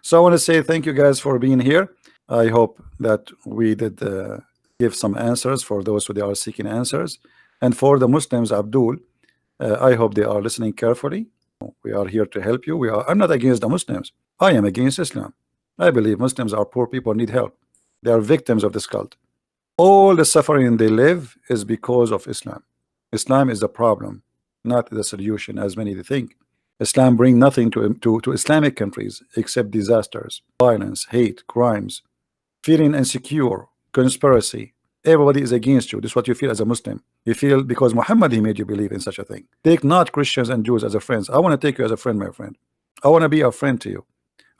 So I want to say thank you guys for being here. I hope that we did give some answers for those who they are seeking answers. And for the Muslims, Abdul, I hope they are listening carefully. We are here to help you. I'm not against the Muslims. I am against Islam. I believe Muslims are poor people, need help. They are victims of this cult. All the suffering they live is because of Islam. Islam is the problem, not the solution, as many think. Islam bring nothing to Islamic countries except disasters, violence, hate, crimes, feeling insecure, conspiracy. Everybody is against you. This is what you feel as a Muslim. You feel because Muhammad he made you believe in such a thing. Take not Christians and Jews as a friends. I want to take you as a friend, my friend. I want to be a friend to you.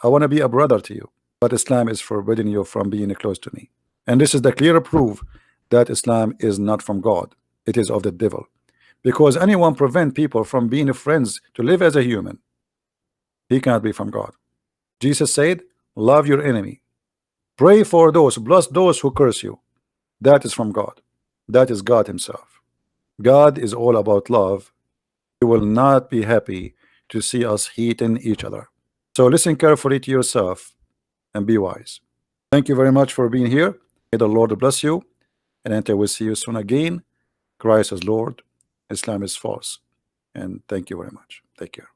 I want to be a brother to you. But Islam is forbidding you from being close to me. And this is the clear proof that Islam is not from God. It is of the devil. Because anyone prevent people from being friends to live as a human, he cannot be from God. Jesus said, love your enemy. Pray for those, bless those who curse you. That is from God. That is God himself. God is all about love. He will not be happy to see us hating each other. So listen carefully to yourself and be wise. Thank you very much for being here. May the Lord bless you, and until we see you soon again. Christ is Lord, Islam is false, and thank you very much. Take care.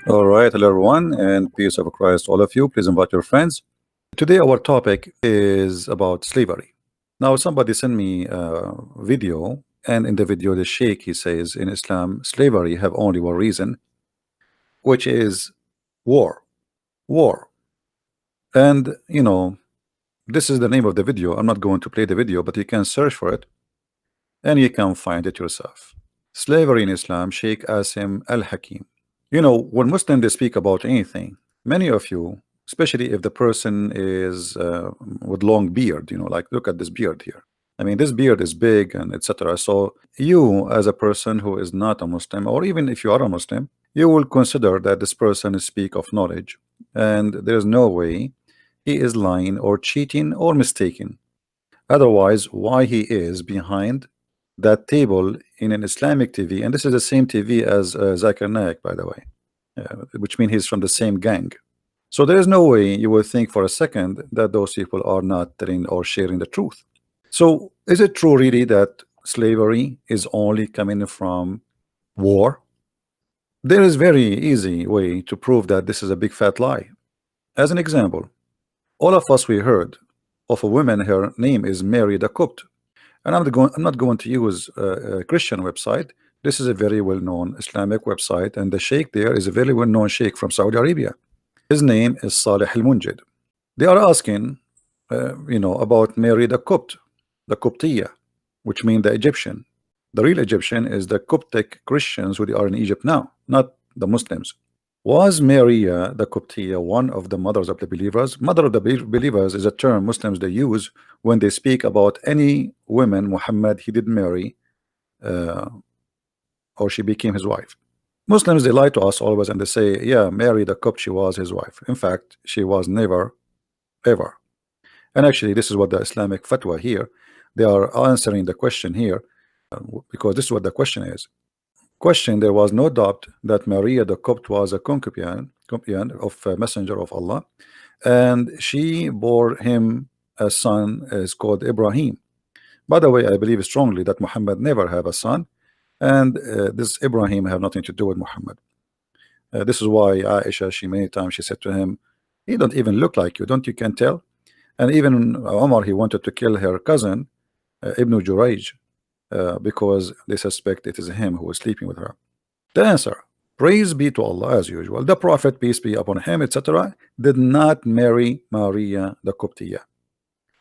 All right, hello everyone, and peace of Christ all of you. Please invite your friends. Today our topic is about slavery. Now somebody sent me a video, and in the video the Sheikh he says in Islam slavery have only one reason, which is war. And you know, this is the name of the video. I'm not going to play the video, but you can search for it and you can find it yourself. Slavery in Islam, Sheikh Asim Al-Hakim. You know, when Muslims they speak about anything, many of you, especially if the person is with long beard, you know, like look at this beard here. I mean, this beard is big and etc. So you as a person who is not a Muslim, or even if you are a Muslim, you will consider that this person speak of knowledge, and there's no way he is lying or cheating or mistaken. Otherwise, why he is behind that table in an Islamic TV, and this is the same TV as Zakir Naik, by the way, which means he's from the same gang. So there is no way you will think for a second that those people are not telling or sharing the truth. So is it true really that slavery is only coming from war? There is very easy way to prove that this is a big fat lie. As an example, all of us we heard of a woman, her name is Mary the Copt, and I'm not going to use a Christian website. This is a very well-known Islamic website, and the sheikh there is a very well-known sheikh from Saudi Arabia. His name is Salih al-Munjid. They are asking you know, about Mary the Copt, the Coptia, which means the Egyptian. The real Egyptian is the Coptic Christians who they are in Egypt now, not the Muslims. Was Maria the Coptia one of the mothers of the believers? Mother of the believers is a term Muslims they use when they speak about any women Muhammad he did marry or she became his wife. Muslims they lie to us always and they say, yeah, Mary the Copt, she was his wife. In fact, she was never ever. And actually this is what the Islamic fatwa here, they are answering the question here, because this is what the question is. Question: there was no doubt that Maria the Copt was a concubine of a messenger of Allah, and she bore him a son is called Ibrahim. By the way, I believe strongly that Muhammad never have a son, and this Ibrahim have nothing to do with Muhammad. This is why Aisha, she many times she said to him, he don't even look like you, don't you can tell? And even Omar, he wanted to kill her cousin Ibn Jurayj, because they suspect it is him who is sleeping with her. The answer: praise be to Allah, as usual. The Prophet, peace be upon him, etc., did not marry Maria the Coptia.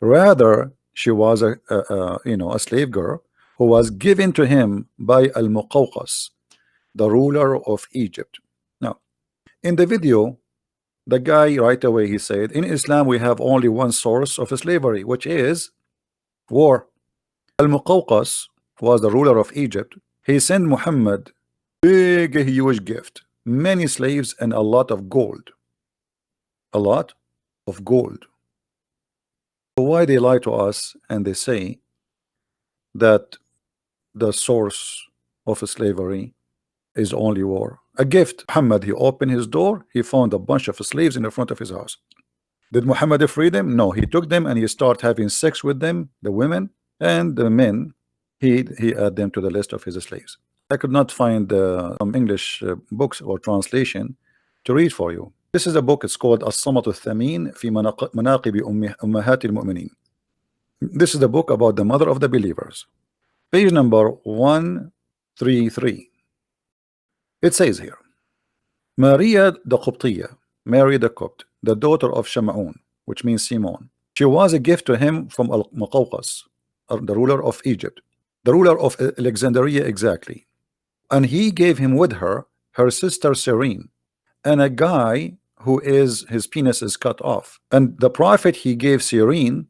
Rather, she was a slave girl who was given to him by Al-Muqawqas, the ruler of Egypt. Now, in the video, the guy right away he said, in Islam we have only one source of slavery, which is war. Al-Muqawqas was the ruler of Egypt. He sent Muhammad big huge gift, many slaves and a lot of gold. A lot of gold. So why they lie to us and they say that the source of slavery is only war? A gift. Muhammad, he opened his door, he found a bunch of slaves in the front of his house. Did Muhammad free them? No, he took them and he started having sex with them, the women and the men. He added them to the list of his slaves. I could not find some English books or translation to read for you. This is a book. It's called الصمت الثمين في مناقب أمهات المؤمنين. This is the book about the mother of the believers. Page number 133. It says here, Maria the Qibtiyya, Mary the Copt, the daughter of Shamaun, which means Simon. She was a gift to him from Al-Muqawqas, the ruler of Egypt, the ruler of Alexandria exactly. And he gave him with her sister Serene, and a guy who his penis is cut off. And the prophet, he gave Serene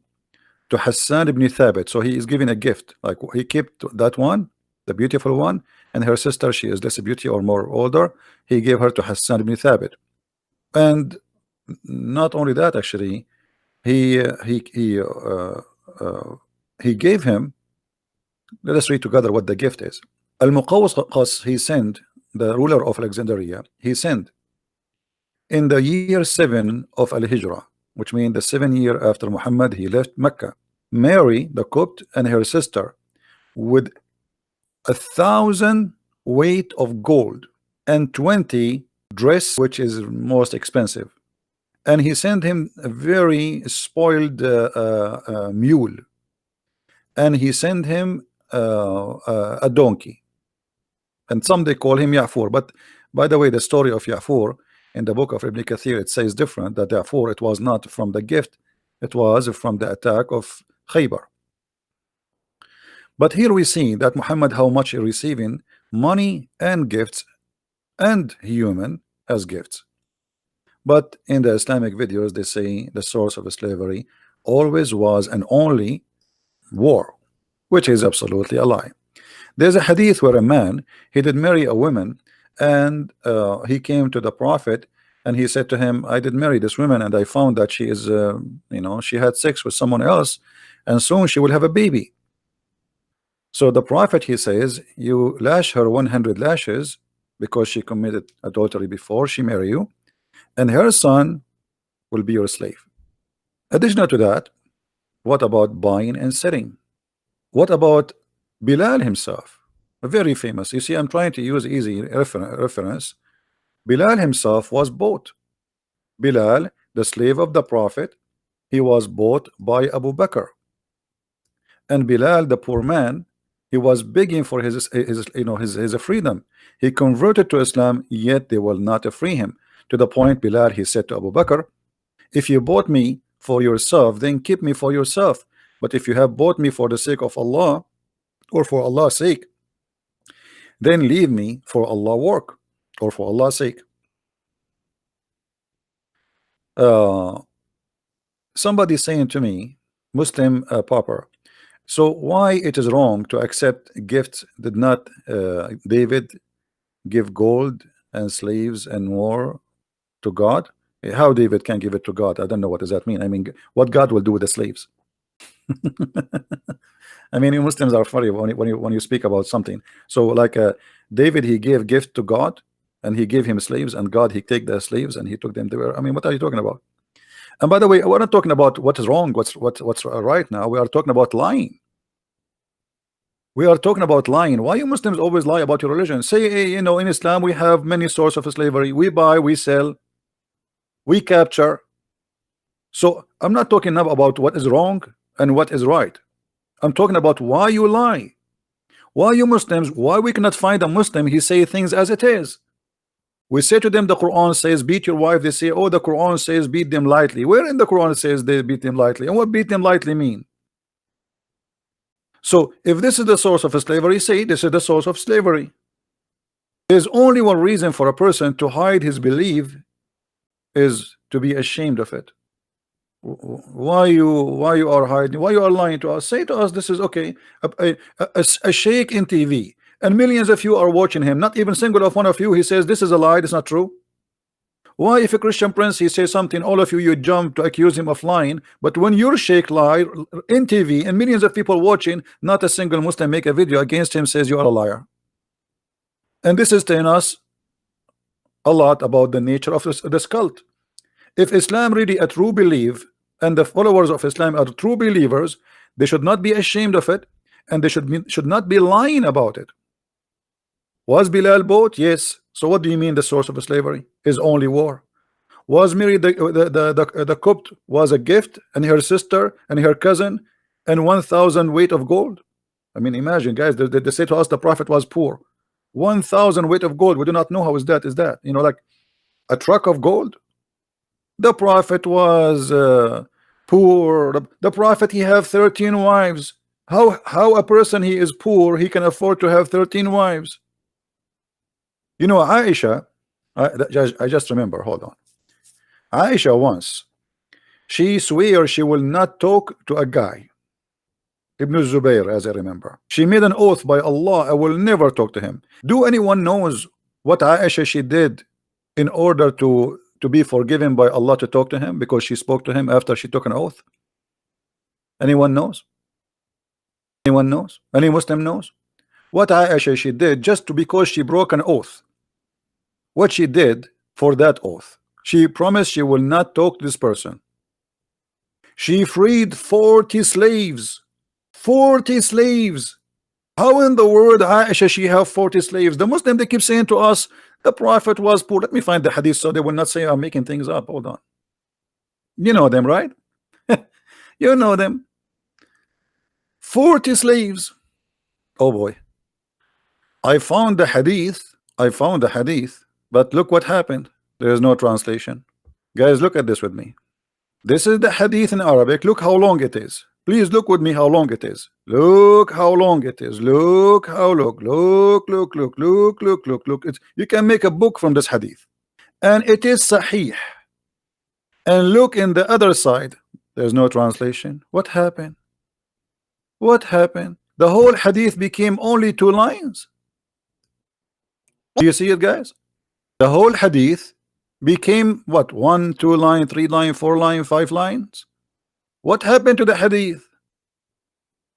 to Hassan ibn Thabit. So he is giving a gift. Like he kept that one, the beautiful one, and her sister, she is less beauty or more older, he gave her to Hassan ibn Thabit. And not only that, actually, he gave him. Let us read together what the gift is. Al-Muqawqas, he sent, the ruler of Alexandria, he sent in the year 7 of Al-Hijrah, which means the 7th year after Muhammad, he left Mecca, Mary the Copt and her sister with 1,000 weight of gold and 20 dress, which is most expensive. And he sent him a very spoiled mule, and he sent him a donkey, and some they call him Ya'fur. But by the way, the story of Ya'fur in the book of Ibn Kathir, it says different, that Ya'fur, it was not from the gift, it was from the attack of Khaybar. But here we see that Muhammad, how much he receiving money and gifts and human as gifts. But in the Islamic videos, they say the source of slavery always was and only war, which is absolutely a lie. There's a hadith where a man, he did marry a woman, and he came to the prophet and he said to him, I did marry this woman and I found that she is she had sex with someone else and soon she will have a baby. So the prophet, he says, you lash her 100 lashes because she committed adultery before she married you, and her son will be your slave. Additional to that, what about buying and selling? What about Bilal himself? Very famous. You see, I'm trying to use easy reference. Bilal himself was bought. Bilal, the slave of the prophet, he was bought by Abu Bakr. And Bilal, the poor man, he was begging for his freedom. He converted to Islam, yet they will not free him. To the point, Bilal, he said to Abu Bakr, if you bought me for yourself, then keep me for yourself. But if you have bought me for the sake of Allah, or for Allah's sake, then leave me for Allah's work, or for Allah's sake. Somebody saying to me, Muslim pauper, so why it is wrong to accept gifts? Did not David give gold and slaves and more to God? How David can give it to God? I don't know, what does that mean? I mean, what God will do with the slaves? I mean, you Muslims are funny when you speak about something. So like David, he gave gift to God and he gave him slaves, and God, he take the slaves and he took them to where? I mean, what are you talking about? And by the way, we're not talking about what is wrong, what's right now. We are talking about lying. We are talking about lying. Why you Muslims always lie about your religion? Say, hey, in Islam we have many sources of slavery. We buy, we sell, we capture. So I'm not talking now about what is wrong and what is right. I'm talking about why you lie. Why you Muslims, why we cannot find a Muslim, he say things as it is. We say to them, the Quran says beat your wife. They say, oh, the Quran says beat them lightly. Where in the Quran says they beat them lightly? And what beat them lightly mean? So if this is the source of slavery, say this is the source of slavery. There's only one reason for a person to hide his belief, is to be ashamed of it. Why you are hiding? Why you are lying to us? Say to us, this is okay. A sheikh in TV, and millions of you are watching him. Not even single of one of you, he says this is a lie, it's not true. Why, if a Christian prince, he says something, all of you jump to accuse him of lying? But when your sheikh lie in TV and millions of people watching, not a single Muslim make a video against him, says you are a liar. And this is telling us a lot about the nature of this cult. If Islam really a true belief, and the followers of Islam are true believers, they should not be ashamed of it, and they should not be lying about it. Was Bilal bought? Yes. So what do you mean the source of slavery is only war? Was Mary the Copt was a gift, and her sister and her cousin, and 1,000 weight of gold? I mean, imagine, guys, they say to us the prophet was poor. 1,000 weight of gold. We do not know how is that, you know, like a truck of gold. The prophet was poor. The prophet, he have 13 wives. How a person he is poor, he can afford to have 13 wives? You know, Aisha, I just remember, hold on. Aisha once, she swear she will not talk to a guy, Ibn Zubayr, as I remember. She made an oath by Allah, I will never talk to him. Do anyone knows what Aisha she did in order to be forgiven by Allah to talk to him, because she spoke to him after she took an oath? Anyone knows? Anyone knows? Any Muslim knows? What Aisha she did just because she broke an oath? What she did for that oath? She promised she will not talk to this person. She freed 40 slaves. 40 slaves. How in the world Aisha she have 40 slaves? The Muslim, they keep saying to us the prophet was poor. Let me find the hadith so they will not say I'm making things up. Hold on. You know them, right? You know them. 40 slaves. Oh boy. I found the hadith. But look what happened. There is no translation. Guys, look at this with me. This is the hadith in Arabic. Look how long it is. Please look with me how long it is. Look how long it is. Look. It's, you can make a book from this hadith. And it is sahih. And look in the other side. There's no translation. What happened? What happened? The whole hadith became only 2 lines. Do you see it, guys? The whole hadith became what? 1, 2 line, 3 line, 4 line, 5 lines. What happened to the hadith?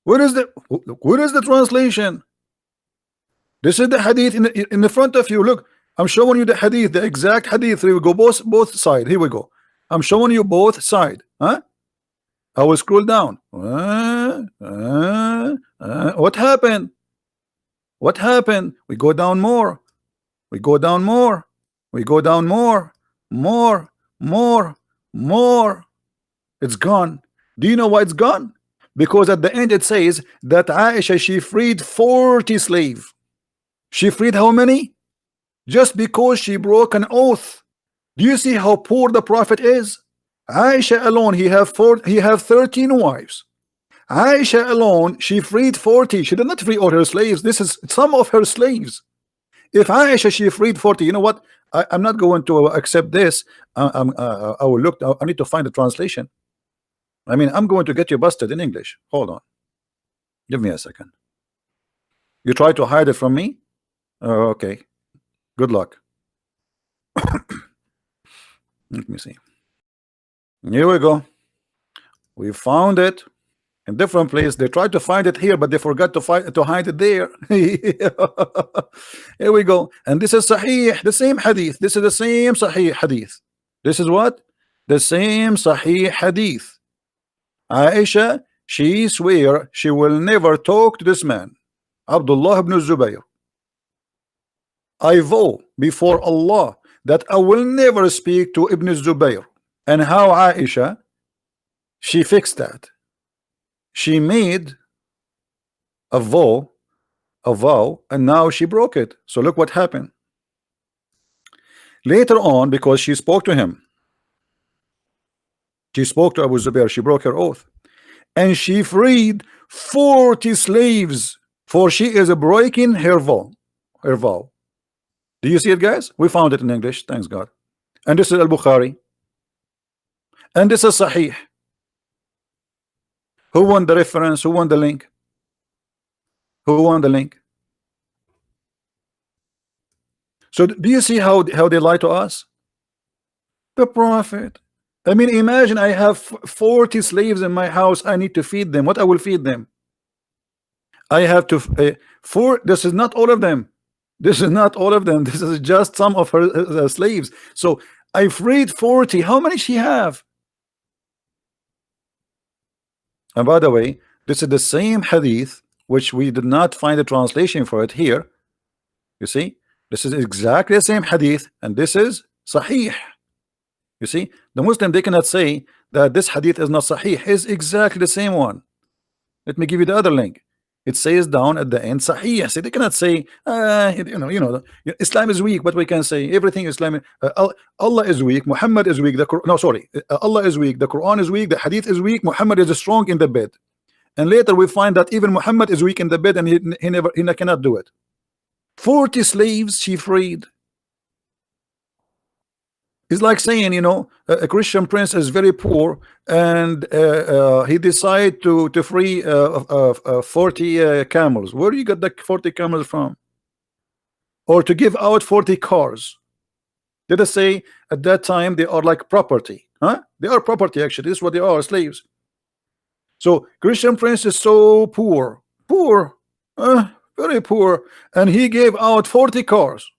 Where is the translation? This is the hadith in the front of you. Look, I'm showing you the hadith, the exact hadith. Here we go, both sides. Here we go. I'm showing you both sides. Huh? I will scroll down. What happened? What happened? We go down more. We go down more. We go down more. More. It's gone. Do you know why it's gone? Because at the end it says that Aisha, she freed 40 slaves. She freed how many? Just because she broke an oath. Do you see how poor the prophet is? Aisha alone, he have 13 wives. Aisha alone, she freed 40. She did not free all her slaves. This is some of her slaves. If Aisha she freed 40, you know what? I'm not going to accept this. I will look. I need to find the translation. I mean, I'm going to get you busted in English. Hold on. Give me a second. You try to hide it from me? Okay. Good luck. Let me see. Here we go. We found it in different place. They tried to find it here, but they forgot to hide it there. Here we go. And this is Sahih, the same hadith. This is the same Sahih hadith. This is what? The same Sahih hadith. Aisha, she swear she will never talk to this man, Abdullah ibn Zubayr. I vow before Allah that I will never speak to Ibn Zubayr. And how Aisha, she fixed that. She made a vow, and now she broke it. So look what happened. Later on, because she spoke to him, she spoke to Abu Zubair, she broke her oath, and she freed 40 slaves, for she is breaking her vow. Do you see it, guys? We found it in English, thanks God. And this is Al-Bukhari. And this is Sahih. Who won the reference? Who won the link? Who won the link? So do you see how they lie to us? The prophet. I mean, imagine I have 40 slaves in my house. I need to feed them. What I will feed them? I have to this is not all of them. This is not all of them. This is just some of her slaves. So I freed 40. How many she have? And by the way, this is the same hadith which we did not find a translation for it here. You see, this is exactly the same hadith, and this is sahih. You see, the Muslim, they cannot say that this hadith is not sahih. It's exactly the same one. Let me give you the other link. It says down at the end sahih. So they cannot say Islam is weak, but we can say everything Islam. Allah is weak, Muhammad is weak. No, sorry, Allah is weak, the Quran is weak, the hadith is weak, Muhammad is strong in the bed. And later we find that even Muhammad is weak in the bed, and he cannot do it. 40 slaves she freed. It's like saying, a Christian prince is very poor, and he decided to free 40 camels. Where do you get the 40 camels from? Or to give out 40 cars. Let us say at that time they are like property. Huh? They are property, actually. This is what they are, slaves. So Christian prince is so poor, very poor, and he gave out 40 cars.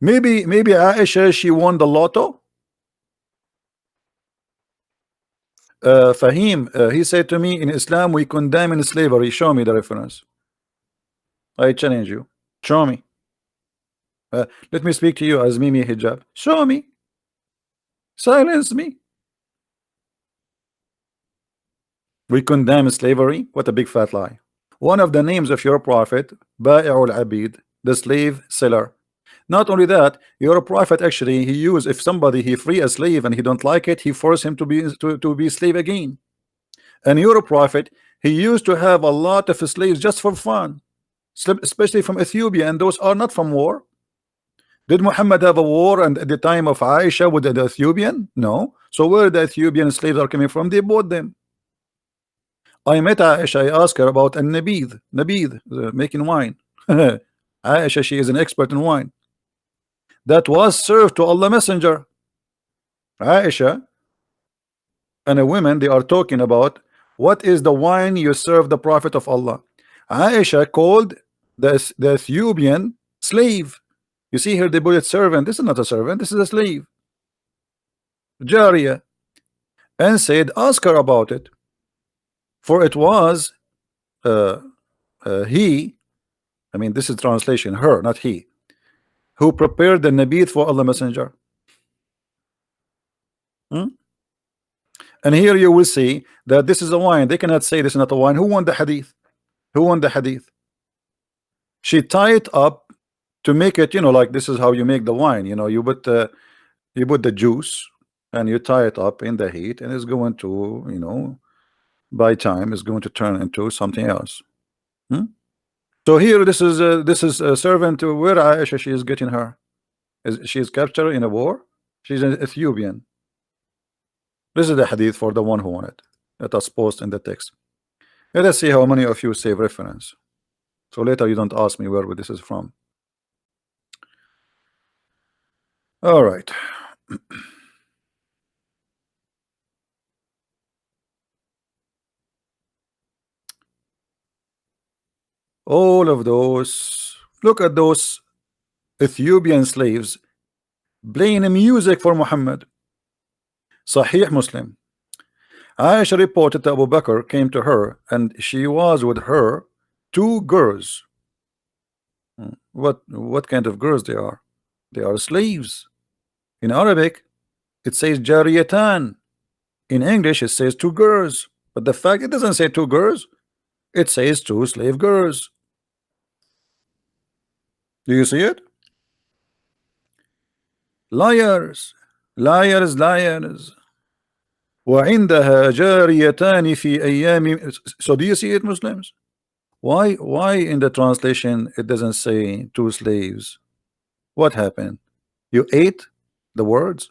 Maybe Aisha, she won the lotto. Fahim, he said to me, in Islam we condemn slavery. Show me the reference. I challenge you. Show me. Let me speak to you as Mimi Hijab. Show me. Silence me. We condemn slavery. What a big fat lie. One of the names of your prophet, Ba'i'ul Abid, the slave seller. Not only that, your prophet actually, he used, if somebody he free a slave and he don't like it, he force him to be slave again. And your prophet, he used to have a lot of slaves just for fun, especially from Ethiopia, and those are not from war. Did Muhammad have a war and at the time of Aisha with the Ethiopian? No. So where the Ethiopian slaves are coming from? They bought them. I met Aisha, I asked her about nabid, making wine. Aisha, she is an expert in wine. That was served to Allah Messenger. Aisha and a woman, they are talking about what is the wine you serve the Prophet of Allah. Aisha called the Ethiopian slave. You see here they put it servant. This is not a servant, this is a slave, Jariya, and said ask her about it, for it was he, I mean this is translation, her, not he, who prepared the nabith for Allah Messenger. And here you will see that this is a wine. They cannot say this is not a wine. Who won the hadith? Who won the hadith? She tied up to make it, like this is how you make the wine. You put the juice and you tie it up in the heat, and it's going to, by time it's going to turn into something else. So here this is a servant to where Aisha, she is getting her. She is captured in a war. She's an Ethiopian. This is the hadith for the one who won it. Let us post in the text. Let us see how many of you save reference. So later you don't ask me where this is from. All right. All of those, look at those Ethiopian slaves playing music for Muhammad. Sahih Muslim. Aisha reported that Abu Bakr came to her and she was with her 2 girls. What kind of girls they are? They are slaves. In Arabic it says jariyatan. In English it says 2 girls, but the fact it doesn't say 2 girls, it says 2 slave girls. Do you see it? Liars, liars, liars. وعندها جاريتان في أيام. So do you see it, Muslims? Why in the translation it doesn't say 2 slaves? What happened? You ate the words?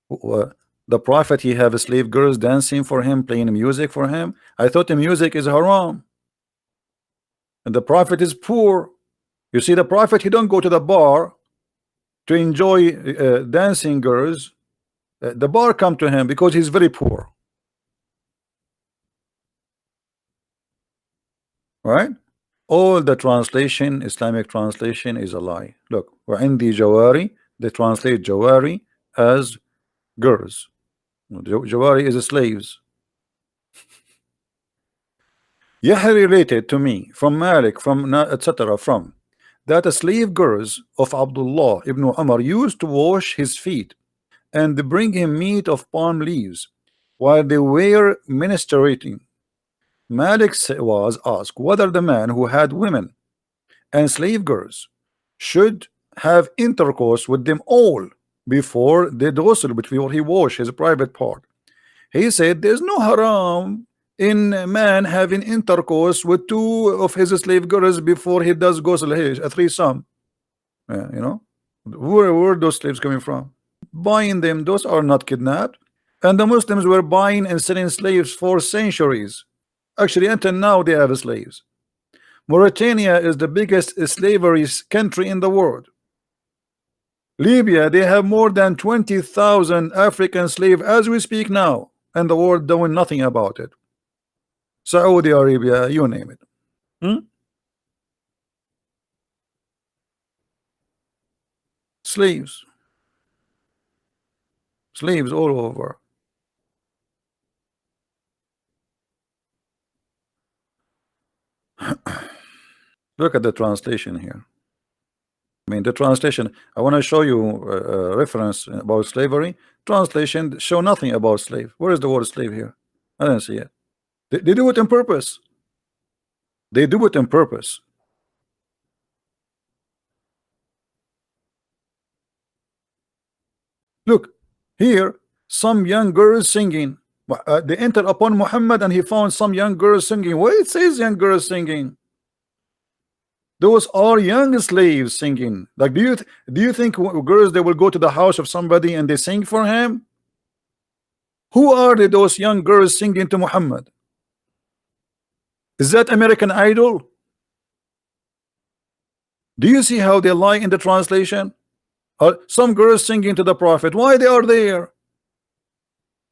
The Prophet, he have slave girls dancing for him, playing music for him. I thought the music is haram, and the Prophet is poor. You see, the Prophet, he don't go to the bar to enjoy dancing girls. The bar come to him because he's very poor, right? All the translation, Islamic translation, is a lie. Look, وعندي جواري, they translate jawari as girls. Jawari is slaves. Yahya related to me from Malik, from etc. from that slave girls of Abdullah ibn Umar used to wash his feet and bring him meat of palm leaves while they were ministrating. Malik was asked whether the man who had women and slave girls should have intercourse with them all before the ghusl, before he wash his private part. He said there's no haram in a man having intercourse with two of his slave girls before he does ghusl, a threesome. You know, where are those slaves coming from? Buying them, those are not kidnapped. And the Muslims were buying and selling slaves for centuries. Actually, until now, they have slaves. Mauritania is the biggest slavery country in the world. Libya, they have more than 20,000 African slaves as we speak now, and the world doing nothing about it. Saudi Arabia, you name it. Slaves. Slaves all over. Look at the translation here. I mean, the translation, I want to show you a reference about slavery. Translation show nothing about slave. Where is the word slave here? I don't see it. They do it on purpose. They do it on purpose. Look, here, some young girls singing. They entered upon Muhammad and he found some young girls singing. Where it says young girls singing? Those are young slaves singing. Like, do you think girls, they will go to the house of somebody and they sing for him? Who are those young girls singing to Muhammad? Is that American Idol? Do you see how they lie in the translation? Some girls singing to the Prophet. Why they are there?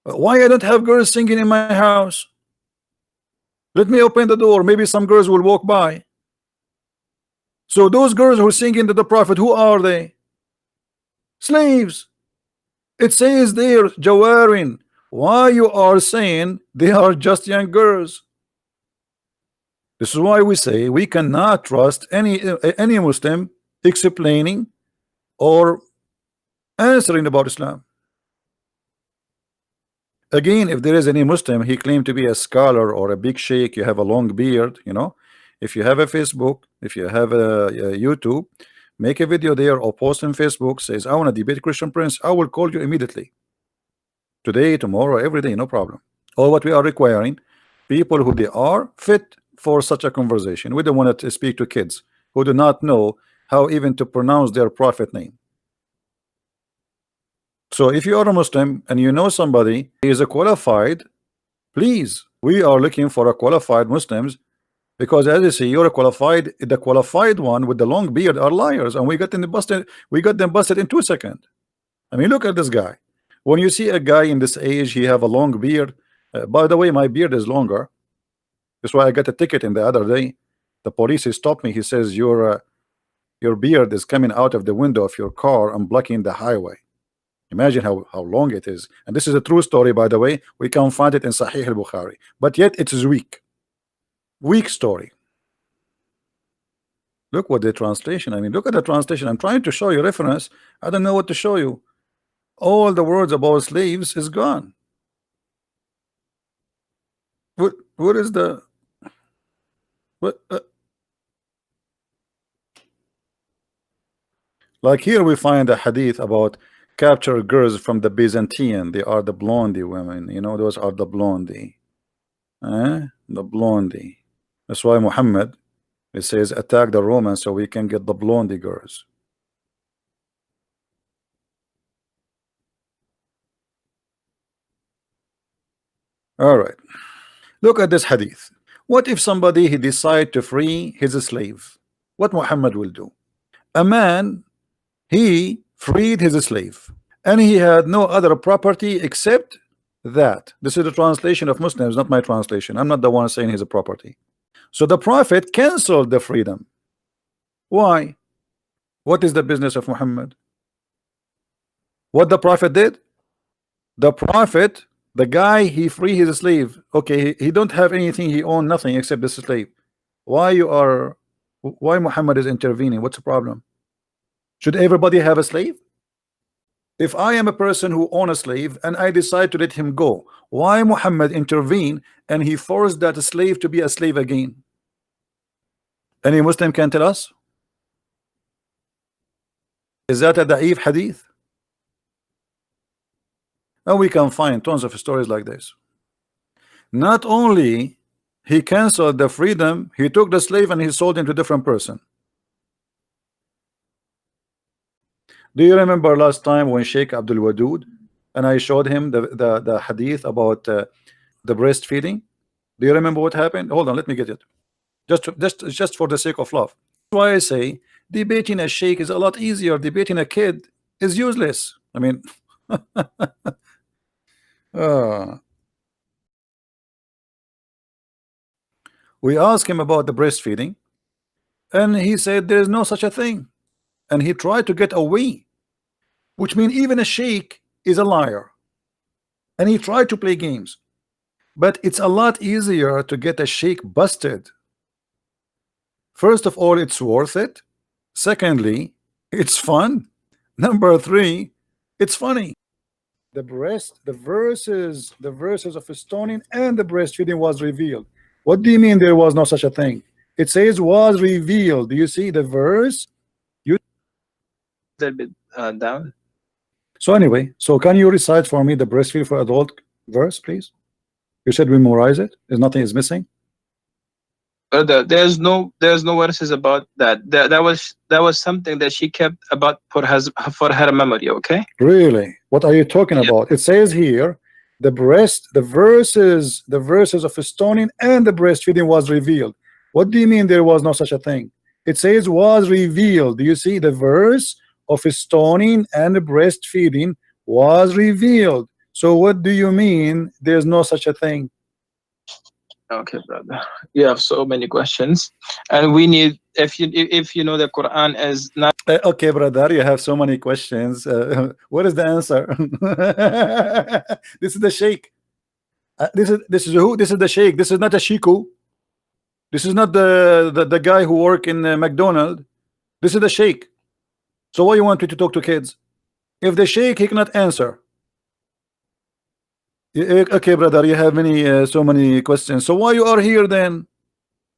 Why I don't have girls singing in my house? Let me open the door. Maybe some girls will walk by. So those girls who are singing to the Prophet, who are they? Slaves. It says there, Jawarin. Why you are saying they are just young girls? This is why we say we cannot trust any Muslim explaining or answering about Islam. Again, if there is any Muslim, he claimed to be a scholar or a big sheikh, you have a long beard, you know. If you have a Facebook, if you have a YouTube, make a video there or post on Facebook, says, I want to debate Christian Prince, I will call you immediately. Today, tomorrow, every day, no problem. All what we are requiring, people who they are fit for such a conversation. We don't want to speak to kids who do not know how even to pronounce their prophet name. So if you are a Muslim and you know somebody is a qualified, please, we are looking for a qualified Muslims, because as you see, you're a qualified, the qualified one with the long beard are liars, and we got them busted in 2 seconds. I mean, look at this guy. When you see a guy in this age, he have a long beard. By the way, my beard is longer. That's why I got a ticket in the other day. The police stopped me. He says your beard is coming out of the window of your car and blocking the highway. Imagine how long it is. And this is a true story, by the way. We can find it in Sahih al-Bukhari. But yet it is weak. Weak story. Look what the translation. I mean, look at the translation. I'm trying to show you reference. I don't know what to show you. All the words about slaves is gone. What is the what? Like here we find a hadith about captured girls from the Byzantine. They are the blondie women. You know, those are the blondie. The blondie. That's why Muhammad, it says, attack the Romans so we can get the blondie girls. All right. Look at this hadith. What if somebody he decide to free his slave? What Muhammad will do? A man, he freed his slave and he had no other property except that. This is the translation of Muslims, not my translation. I'm not the one saying he's a property. So the Prophet canceled the freedom. Why? What is the business of Muhammad? What the Prophet did? The Prophet, the guy, he free his slave. Okay, he don't have anything, he own nothing except the slave. Why Muhammad is intervening? What's the problem? Should everybody have a slave? If I am a person who own a slave and I decide to let him go, why Muhammad intervene and he forced that slave to be a slave again? Any Muslim can tell us? Is that a da'if hadith? And we can find tons of stories like this. Not only he canceled the freedom, he took the slave and he sold him to a different person. Do you remember last time when Sheikh Abdul Wadud and I showed him the hadith about the breastfeeding? Do you remember what happened? Hold on, let me get it. Just for the sake of love. That's why I say debating a sheikh is a lot easier. Debating a kid is useless. I mean, we asked him about the breastfeeding, and he said there is no such a thing, and he tried to get away, which means even a sheikh is a liar, and he tried to play games. But it's a lot easier to get a sheikh busted. First of all, it's worth it. Secondly, it's fun. Number three, it's funny. The verses of stoning and the breastfeeding was revealed. What do you mean there was no such a thing? It says was revealed. Do you see the verse? You a bit down. So anyway, so can you recite for me the breastfeed for adult verse, please? You said we memorize it. There's nothing is missing. There's no verses about that. That was something that she kept about for her memory. Okay. Really? What are you talking about? It says here the verses of stoning and the breastfeeding was revealed. What do you mean there was no such a thing? It says was revealed. Do you see the verse of stoning and the breastfeeding was revealed? So what do you mean there's no such a thing? Okay, brother. You have so many questions, and we need if you know the Quran is not. Okay, brother, you have so many questions. What is the answer? This is the sheikh. This is who? This is the sheikh. This is not a shiku. This is not the guy who work in McDonald's. This is the sheikh. So why you want me to talk to kids? If the sheikh he cannot answer. Okay, brother, you have so many questions. So why you are here then?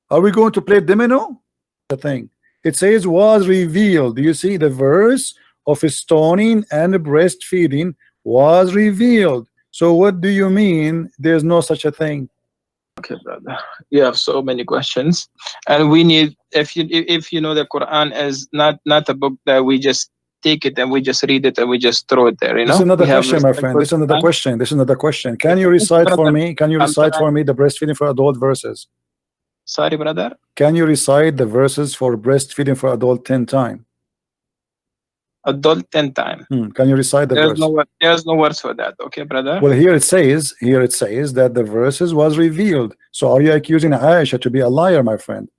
Are we going to play domino? The thing. It says was revealed. Do you see the verse of stoning and breastfeeding was revealed? So what do you mean there's no such a thing? Okay, brother. You have so many questions, and we need if you know the Quran is not a book that we just take it and we just read it and we just throw it there. You know. This is another question, my friend. This is another question. This is another question. Can you recite for me? Can you recite for me the breastfeeding for adult verses? Sorry, brother. Can you recite the verses for breastfeeding for adult 10 times? Adult 10 times. Can you recite the verse? There's no words for that. Okay, brother. Well, here it says that the verses was revealed. So are you accusing Aisha to be a liar, my friend?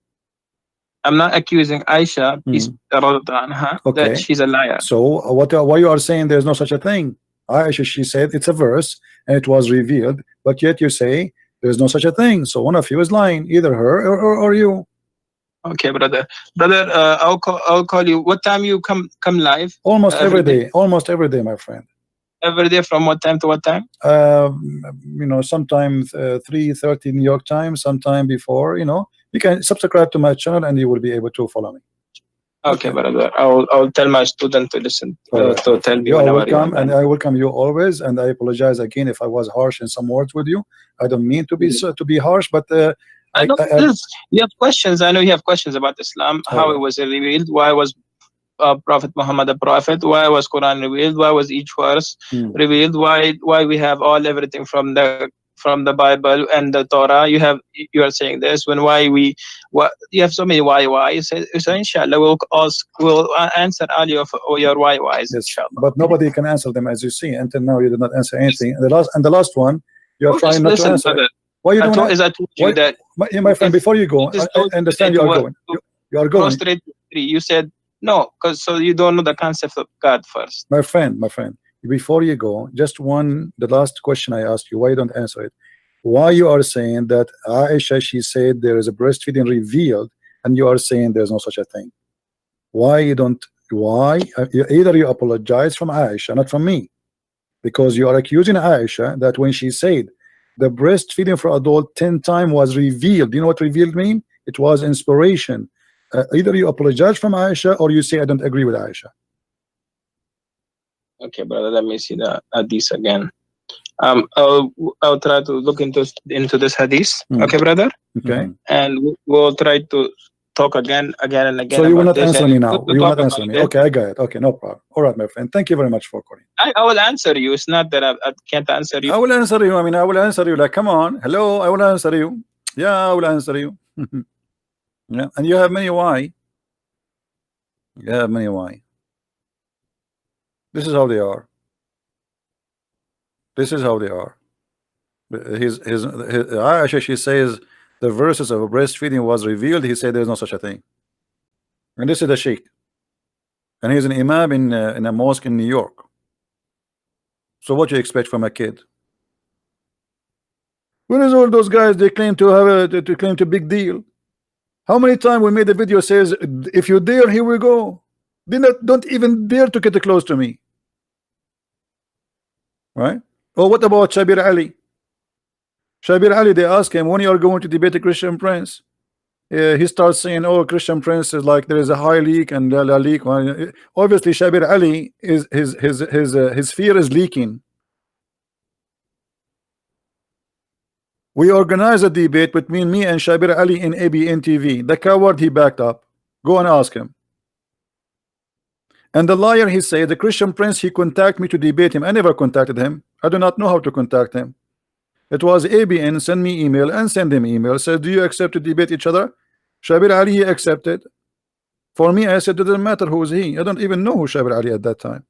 I'm not accusing Aisha that she's a liar. So why you are saying there's no such a thing? Aisha, she said it's a verse and it was revealed, but yet you say there's no such a thing. So one of you is lying, either her or you. Okay, brother. I'll call you. What time you come live? Almost every day. Almost every day, my friend. Every day from what time to what time? You know, sometimes 3:30 New York time, sometime before. You know, you can subscribe to my channel and you will be able to follow me. Okay, brother. I'll tell my student to listen to tell me. You are welcome, and I welcome you always. And I apologize again if I was harsh in some words with you. I don't mean to be harsh, but you have questions. I know you have questions about Islam, how it was revealed, why was Prophet Muhammad a prophet, why was Quran revealed, why was each verse revealed, why we have everything from the Bible and the Torah. You are saying this when you have so many why. So inshallah we'll answer all your whys. Yes, but nobody can answer them, as you see. Until now you did not answer anything. And the last one you are trying not to answer. Why you don't? As I told you why, that my friend, before you go, Jesus I told you understand to you are going. You are going. prostrate to three. You said no, because so you don't know the concept of God first. My friend, before you go, just the last question I asked you, why you don't answer it? Why you are saying that Aisha, she said there is a breastfeeding revealed, and you are saying there's no such a thing? Why you don't? Why either you apologize from Aisha, not from me, because you are accusing Aisha that when she said the breastfeeding for adult 10 times was revealed. You know what revealed mean? It was inspiration. Either you apologize from Aisha or you say I don't agree with Aisha. Okay, brother, let me see the hadith again. I'll try to look into this hadith. Okay, brother. Okay. And we'll try to talk again and again. So you will about not this, answer and me now. we'll You will talk not answer about me. it. Okay, I got it. Okay, no problem. All right, my friend. Thank you very much for calling. I will answer you. It's not that I can't answer you. I will answer you. I mean, I will answer you. Like, come on. Hello, I will answer you. Yeah, I will answer you. Yeah, and you have many why. You have many why. This is how they are. This is how they are. His Aisha, she says the verses of breastfeeding was revealed. He said there's no such a thing. And this is the sheikh, and he's an imam in a mosque in New York. So what you expect from a kid? Where is all those guys? They claim to have to claim to big deal. How many times we made a video says if you dare, here we go. They don't even dare to get close to me. Right? Or what about Shabir Ali? Shabir Ali, they ask him when you are going to debate a Christian prince. He starts saying, "Oh, Christian prince is like there is a high leak and a leak." Obviously, Shabir Ali is his fear is leaking. We organized a debate between me and Shabir Ali in ABN TV. The coward, he backed up. Go and ask him. And the liar, he said, the Christian prince, he contacted me to debate him. I never contacted him. I do not know how to contact him. It was ABN send me email and send him email. Said, do you accept to debate each other? Shabir Ali, he accepted. For me, I said, it doesn't matter who is he. I don't even know who Shabir Ali at that time.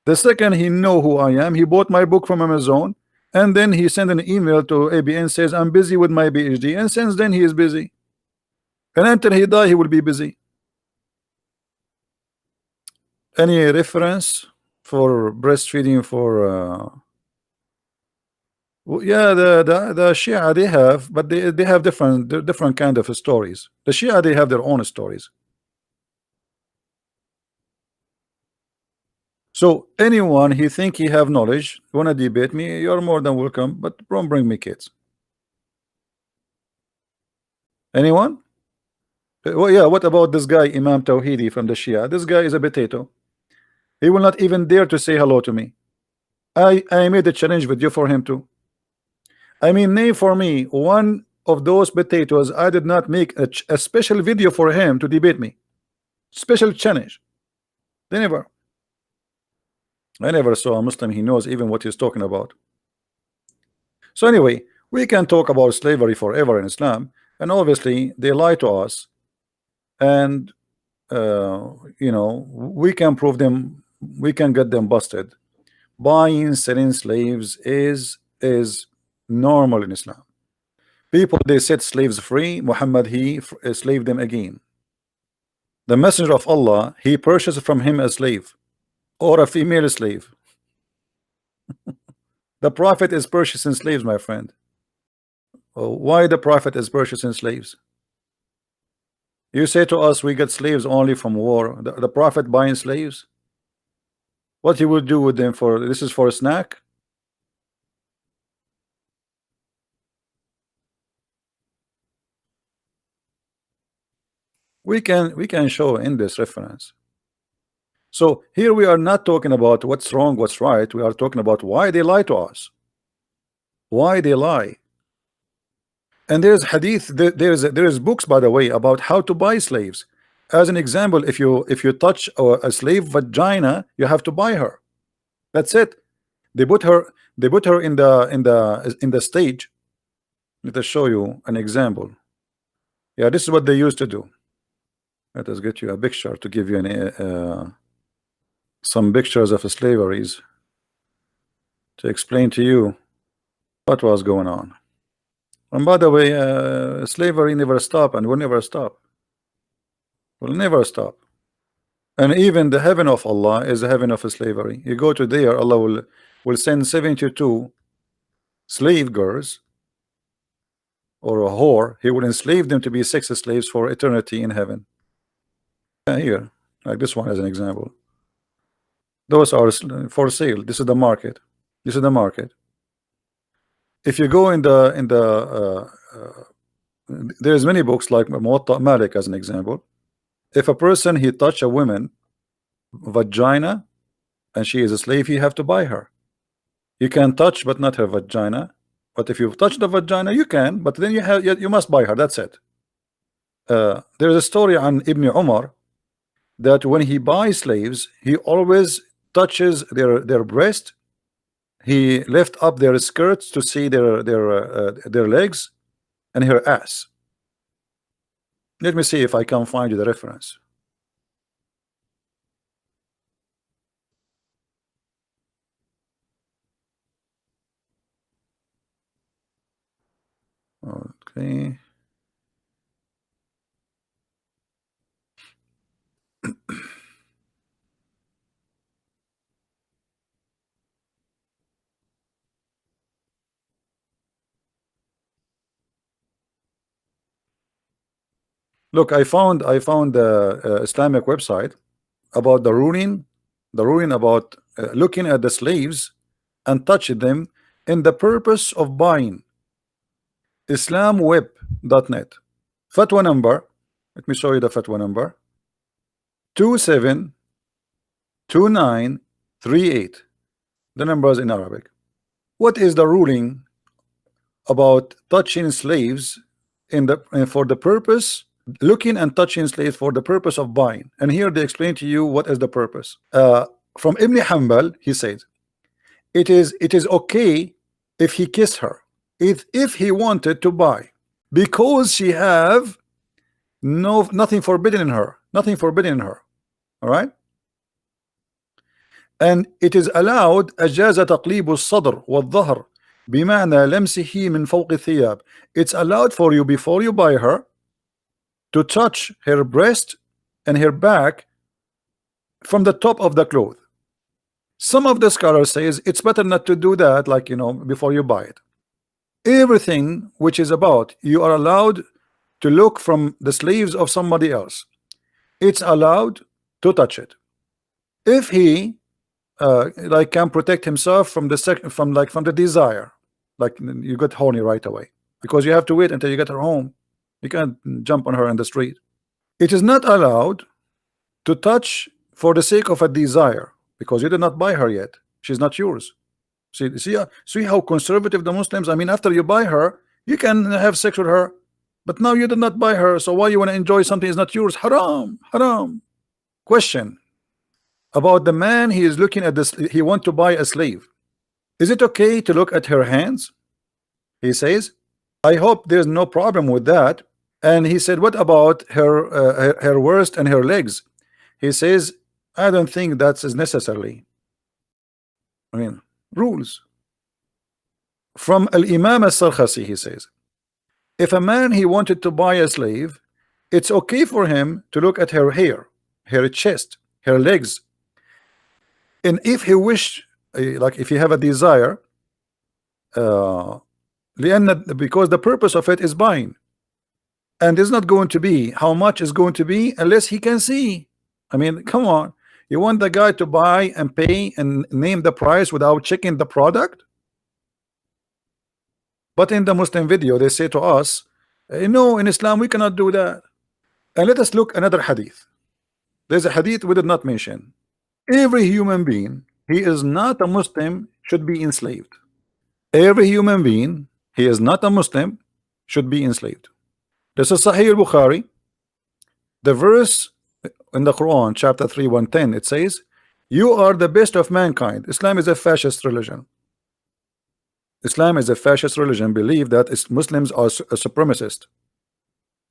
The second he know who I am, he bought my book from Amazon. And then he sent an email to ABN, says, I'm busy with my PhD. And since then, he is busy. And until he die, he will be busy. Any reference for breastfeeding for yeah, the Shia they have, but they have different kind of stories. The Shia they have their own stories. So anyone he think he have knowledge, wanna debate me, you're more than welcome, but don't bring me kids. Anyone? Well, yeah, what about this guy Imam Tawhidi from the Shia? This guy is a potato. He will not even dare to say hello to me. I made a challenge video for him too. I mean, name for me one of those potatoes I did not make a special video for him to debate me. Special challenge. They never. I never saw a Muslim he knows even what he's talking about. So anyway, we can talk about slavery forever in Islam, and obviously they lie to us, and you know, we can prove them, we can get them busted. Buying, selling slaves is normal in Islam. People they set slaves free. Muhammad he enslaved them again. The messenger of Allah, he purchased from him a slave or a female slave. The prophet is purchasing slaves, my friend. Why the prophet is purchasing slaves? You say to us we get slaves only from war. The prophet buying slaves? What he would do with them for? This is for a snack? We can show in this reference. So here we are not talking about what's wrong, what's right. We are talking about why they lie to us. Why they lie. And there's hadith, there's books, by the way, about how to buy slaves. As an example, if you touch a slave vagina, you have to buy her. That's it. They put her in the stage. Let us show you an example. Yeah, this is what they used to do. Let us get you a picture to give you some pictures of slaveries to explain to you what was going on. And by the way, slavery never stop and will never stop. Will never stop. And even the heaven of Allah is the heaven of slavery. You go to there, Allah will send 72 slave girls or a whore. He will enslave them to be sex slaves for eternity in heaven. Here, like this one as an example. Those are for sale. This is the market. This is the market. If you go in the there's many books like Muwatta Malik as an example. If a person he touch a woman vagina and she is a slave, you have to buy her. You can touch but not her vagina. But if you touch the vagina, you can. But then you must buy her. That's it. There's a story on Ibn Umar that when he buys slaves, he always touches their breast. He lift up their skirts to see their legs and her ass. Let me see if I can find you the reference. Okay. Look, I found the Islamic website about the ruling about looking at the slaves and touching them in the purpose of buying. Islamweb.net. Fatwa number. Let me show you the fatwa number. 272938. The numbers in Arabic. What is the ruling about touching slaves for the purpose, looking and touching slaves for the purpose of buying? And here they explain to you what is the purpose. From Ibn Hanbal, he says it is okay if he kissed her, if he wanted to buy, because she have nothing forbidden in her, all right. And it is allowed أجاز تقليب الصدر والظهر بمعنى لمسه من فوق الثياب. It's allowed for you before you buy her to touch her breast and her back from the top of the cloth. Some of the scholars says it's better not to do that, like, you know, before you buy it. Everything which is about you are allowed to look from the sleeves of somebody else, it's allowed to touch it if he like can protect himself from the desire, like you get horny right away, because you have to wait until you get her home. You can't jump on her in the street. It is not allowed to touch for the sake of a desire, because you did not buy her yet. She's not yours. See how conservative the Muslims. I mean, after you buy her, you can have sex with her, but now you did not buy her, so why you want to enjoy something is not yours? Haram, haram. Question about the man. He is looking at this. He want to buy a slave. Is it okay to look at her hands? He says, I hope there's no problem with that. And he said, what about her waist and her legs? He says, I don't think that's necessarily. I mean, rules. From Al-Imam Al-Sarkhasi, he says, if a man he wanted to buy a slave, it's okay for him to look at her hair, her chest, her legs, and if he wished, like if you have a desire, because the purpose of it is buying, and it's not going to be how much is going to be unless he can see. I mean, come on, you want the guy to buy and pay and name the price without checking the product? But in the Muslim video they say to us, no, in Islam we cannot do that. And let us look another hadith. There's a hadith we did not mention. Every human being, he is not a Muslim, should be enslaved. Every human being, he is not a Muslim, should be enslaved. This is Sahih al-Bukhari. The verse in the Quran, chapter 3, 110, it says, you are the best of mankind. Islam is a fascist religion. Islam is a fascist religion. Believe that Muslims are a supremacist.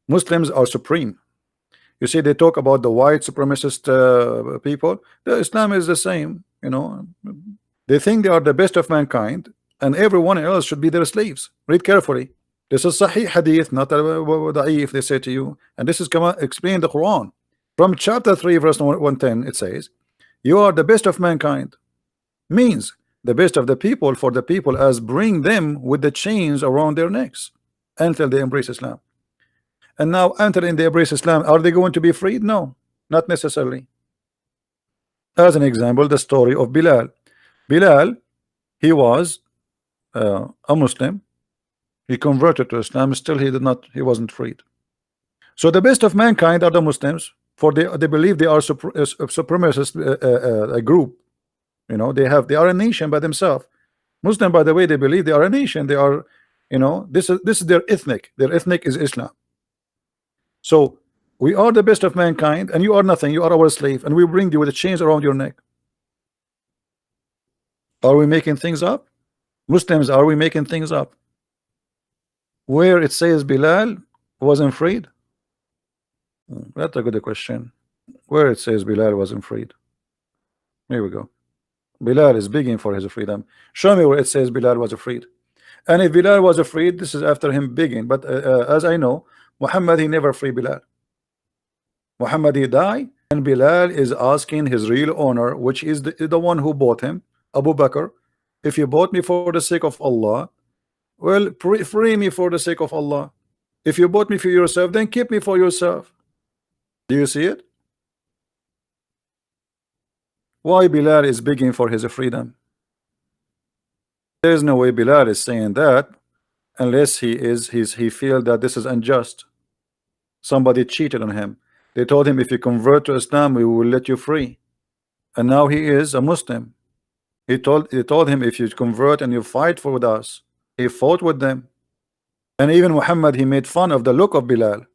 Muslims are supreme. You see, they talk about the white supremacist people. The Islam is the same, you know. They think they are the best of mankind, and everyone else should be their slaves. Read carefully. This is Sahih hadith, not da'if, they say to you. And this is explain the Quran. From chapter 3, verse 110, it says, you are the best of mankind. Means the best of the people for the people as bring them with the chains around their necks until they embrace Islam. And now until they embrace Islam, are they going to be freed? No, not necessarily. As an example, the story of Bilal. Bilal, he was a Muslim. He converted to Islam. Still, he wasn't freed. So the best of mankind are the Muslims, for they believe they are supremacist a group. You know, they are a nation by themselves. Muslim, by the way, they believe they are a nation. They are, you know, this is their ethnic. Their ethnic is Islam. So we are the best of mankind, and you are nothing. You are our slave, and we bring you with a chains around your neck. Are we making things up? Muslims, are we making things up? Where it says Bilal wasn't freed? That's a good question. Where it says Bilal wasn't freed? Here we go. Bilal is begging for his freedom. Show me where it says Bilal was freed. And if Bilal was freed, this is after him begging. But as I know, Muhammad, he never free Bilal. Muhammad, he died, and Bilal is asking his real owner, which is the one who bought him, Abu Bakr, if you bought me for the sake of Allah, well, free me for the sake of Allah. If you bought me for yourself, then keep me for yourself. Do you see it? Why Bilal is begging for his freedom? There is no way Bilal is saying that unless he feel that this is unjust. Somebody cheated on him. They told him, if you convert to Islam, we will let you free. And now he is a Muslim. He told him, if you convert and you fight with us. He fought with them. And even Muhammad, he made fun of the look of Bilal.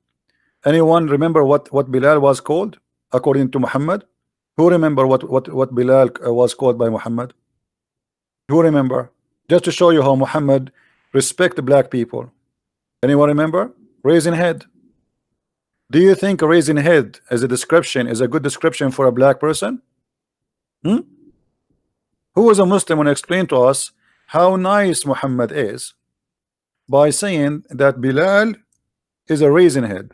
Anyone remember what Bilal was called according to Muhammad? Who remember what Bilal was called by Muhammad? Who remember? Just to show you how Muhammad respect black people. Anyone remember? Raising head. Do you think raising head as a description is a good description for a black person? Who was a Muslim and explained to us how nice Muhammad is by saying that Bilal is a raising head?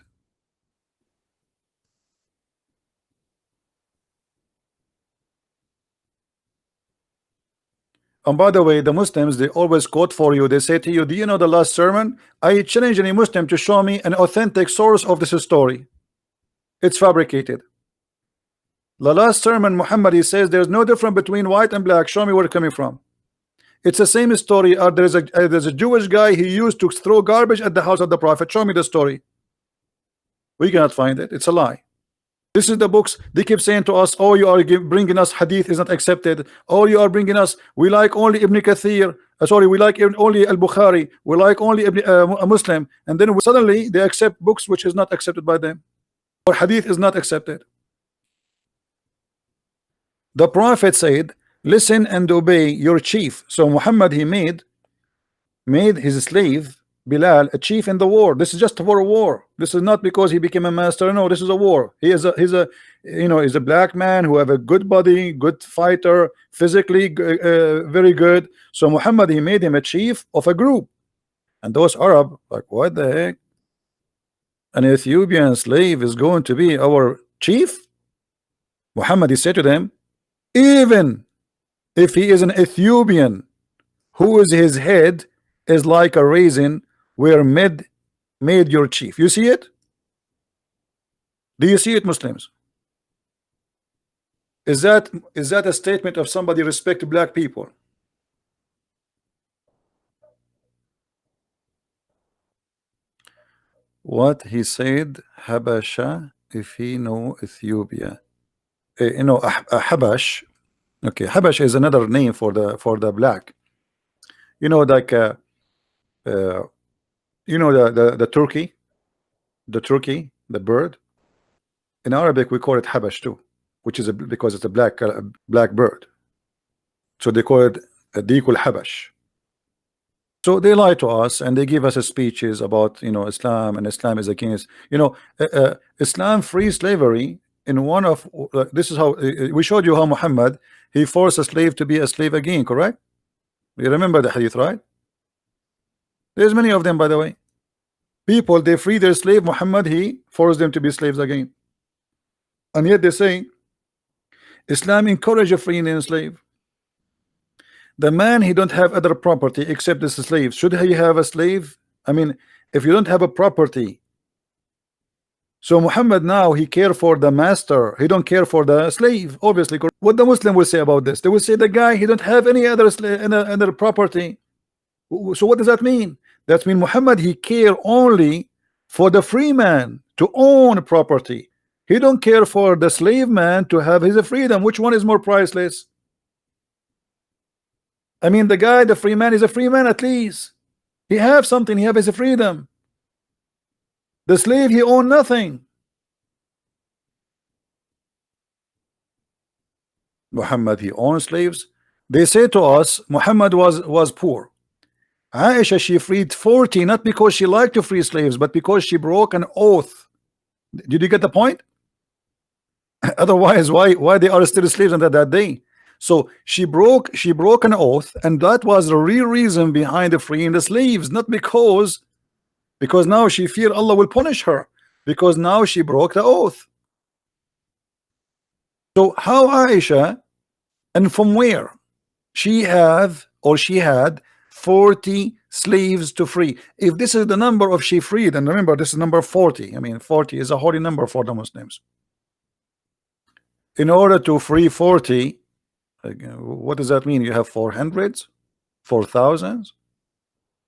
And by the way, the Muslims, they always quote for you. They say to you, do you know the last sermon? I challenge any Muslim to show me an authentic source of this story. It's fabricated. The last sermon, Muhammad, he says there's no difference between white and black. Show me where it's coming from. It's the same story. There's a Jewish guy, he used to throw garbage at the house of the Prophet. Show me the story. We cannot find it. It's a lie. This is the books. They keep saying to us, oh, you are bringing us hadith is not accepted. Oh, you are bringing us, we like only Ibn Kathir. Sorry, we like only Al-Bukhari. We like only a Muslim. And then suddenly they accept books which is not accepted by them. Or hadith is not accepted. The Prophet said, listen and obey your chief. So Muhammad, he made his slave Bilal a chief in the war. This is just for a war. This is not because he became a master. No, this is a war. He's a black man who have a good body, good fighter, physically very good. So Muhammad, he made him a chief of a group. And those Arab like, what the heck? An Ethiopian slave is going to be our chief? Muhammad, he said to them, even if he is an Ethiopian, who is his head is like a raisin, were made your chief. You see it? Do you see it, Muslims? Is that a statement of somebody respect black people? What he said, Habasha, if he know Ethiopia. Habash. Okay, Habash is another name for the black. You know, like you know the turkey, the bird. In Arabic, we call it Habash too, which is because it's a black bird. So they call it Dikul Habash. So they lie to us and they give us speeches about Islam, and Islam is against Islam free slavery. In one of this is how we showed you how Muhammad, he forced a slave to be a slave again, correct? You remember the hadith, right? There's many of them, by the way. People, they free their slave. Muhammad, he forced them to be slaves again. And yet they say Islam encourage a free and slave. The man, he don't have other property except this slave. Should he have a slave? I mean, if you don't have a property, so Muhammad now he care for the master, he don't care for the slave. Obviously, what the Muslim will say about this? They will say the guy he don't have any other other property. So what does that mean? That means Muhammad he care only for the free man to own property. He don't care for the slave man to have his freedom. Which one is more priceless? I mean, the guy, the free man, is a free man at least. He have something. He have his freedom. The slave, he own nothing. Muhammad, he owns slaves. They say to us, Muhammad was poor. Aisha, she freed 40, not because she liked to free slaves, but because she broke an oath. Did you get the point? Otherwise, why they are still slaves until that day? So she broke an oath, and that was the real reason behind the freeing the slaves, not because now she feared Allah will punish her, because now she broke the oath. So how Aisha, and from where she had 40 slaves to free? If this is the number of she freed, and remember this is number 40, I mean 40 is a holy number for the Muslims. In order to free 40, what does that mean? You have 400s, 4,000s,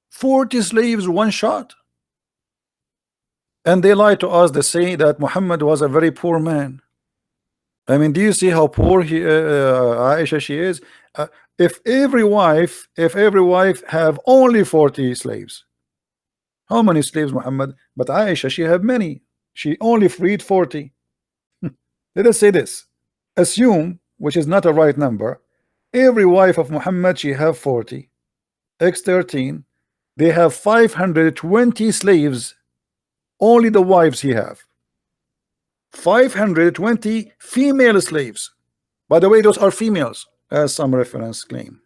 40 slaves, one shot. And they lie to us. They say that Muhammad was a very poor man. I mean, do you see how poor Aisha she is? If every wife have only 40 slaves, how many slaves Muhammad? But Aisha, she have many. She only freed 40. Let us say this. Assume, which is not a right number, every wife of Muhammad she have 40. X 13. They have 520 slaves. Only the wives he have. 520 female slaves. By the way, those are females, as some reference claim.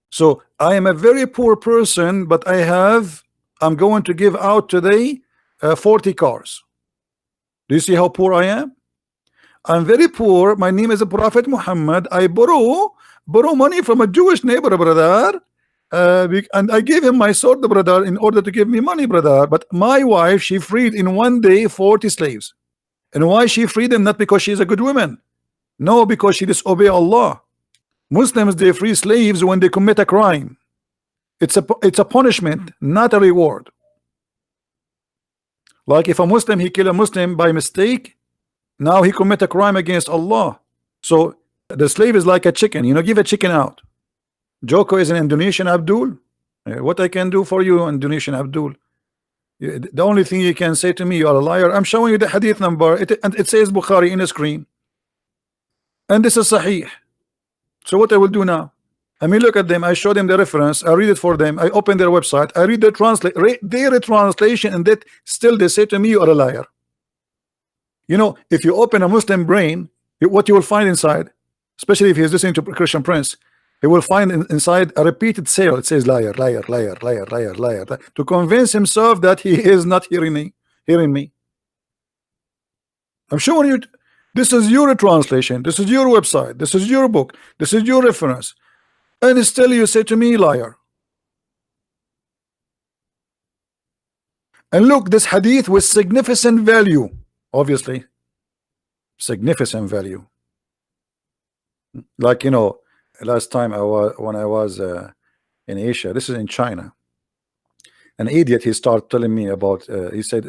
So I am a very poor person, but I'm going to give out today 40 cars. Do you see how poor I am? I'm very poor. My name is Prophet Muhammad. I borrow money from a Jewish neighbor, brother, and I gave him my sword, brother, in order to give me money, brother. But my wife, she freed in one day 40 slaves. And why she freed them? Not because she's a good woman. No, because she disobey Allah. Muslims, they free slaves when they commit a crime. It's a punishment, not a reward. Like if a Muslim, he kill a Muslim by mistake, now he commit a crime against Allah. So the slave is like a chicken, give a chicken out. Joko is an Indonesian Abdul. What I can do for you, Indonesian Abdul? The only thing you can say to me, you are a liar. I'm showing you the hadith number, and it says Bukhari in the screen, and this is Sahih. So what I will do now? I mean, look at them. I show them the reference. I read it for them. I open their website. I read their translation, and that still they say to me, you are a liar. If you open a Muslim brain, what you will find inside, especially if he's listening to Christian Prince, he will find inside a repeated sale. It says liar, liar, liar, liar, liar, liar, to convince himself that he is not hearing me. I'm showing you. This is your translation. This is your website. This is your book. This is your reference. And still you say to me, liar. And look, this hadith with significant value. Obviously, significant value. Like last time when I was in Asia, this is in China. An idiot, he started telling me about. He said,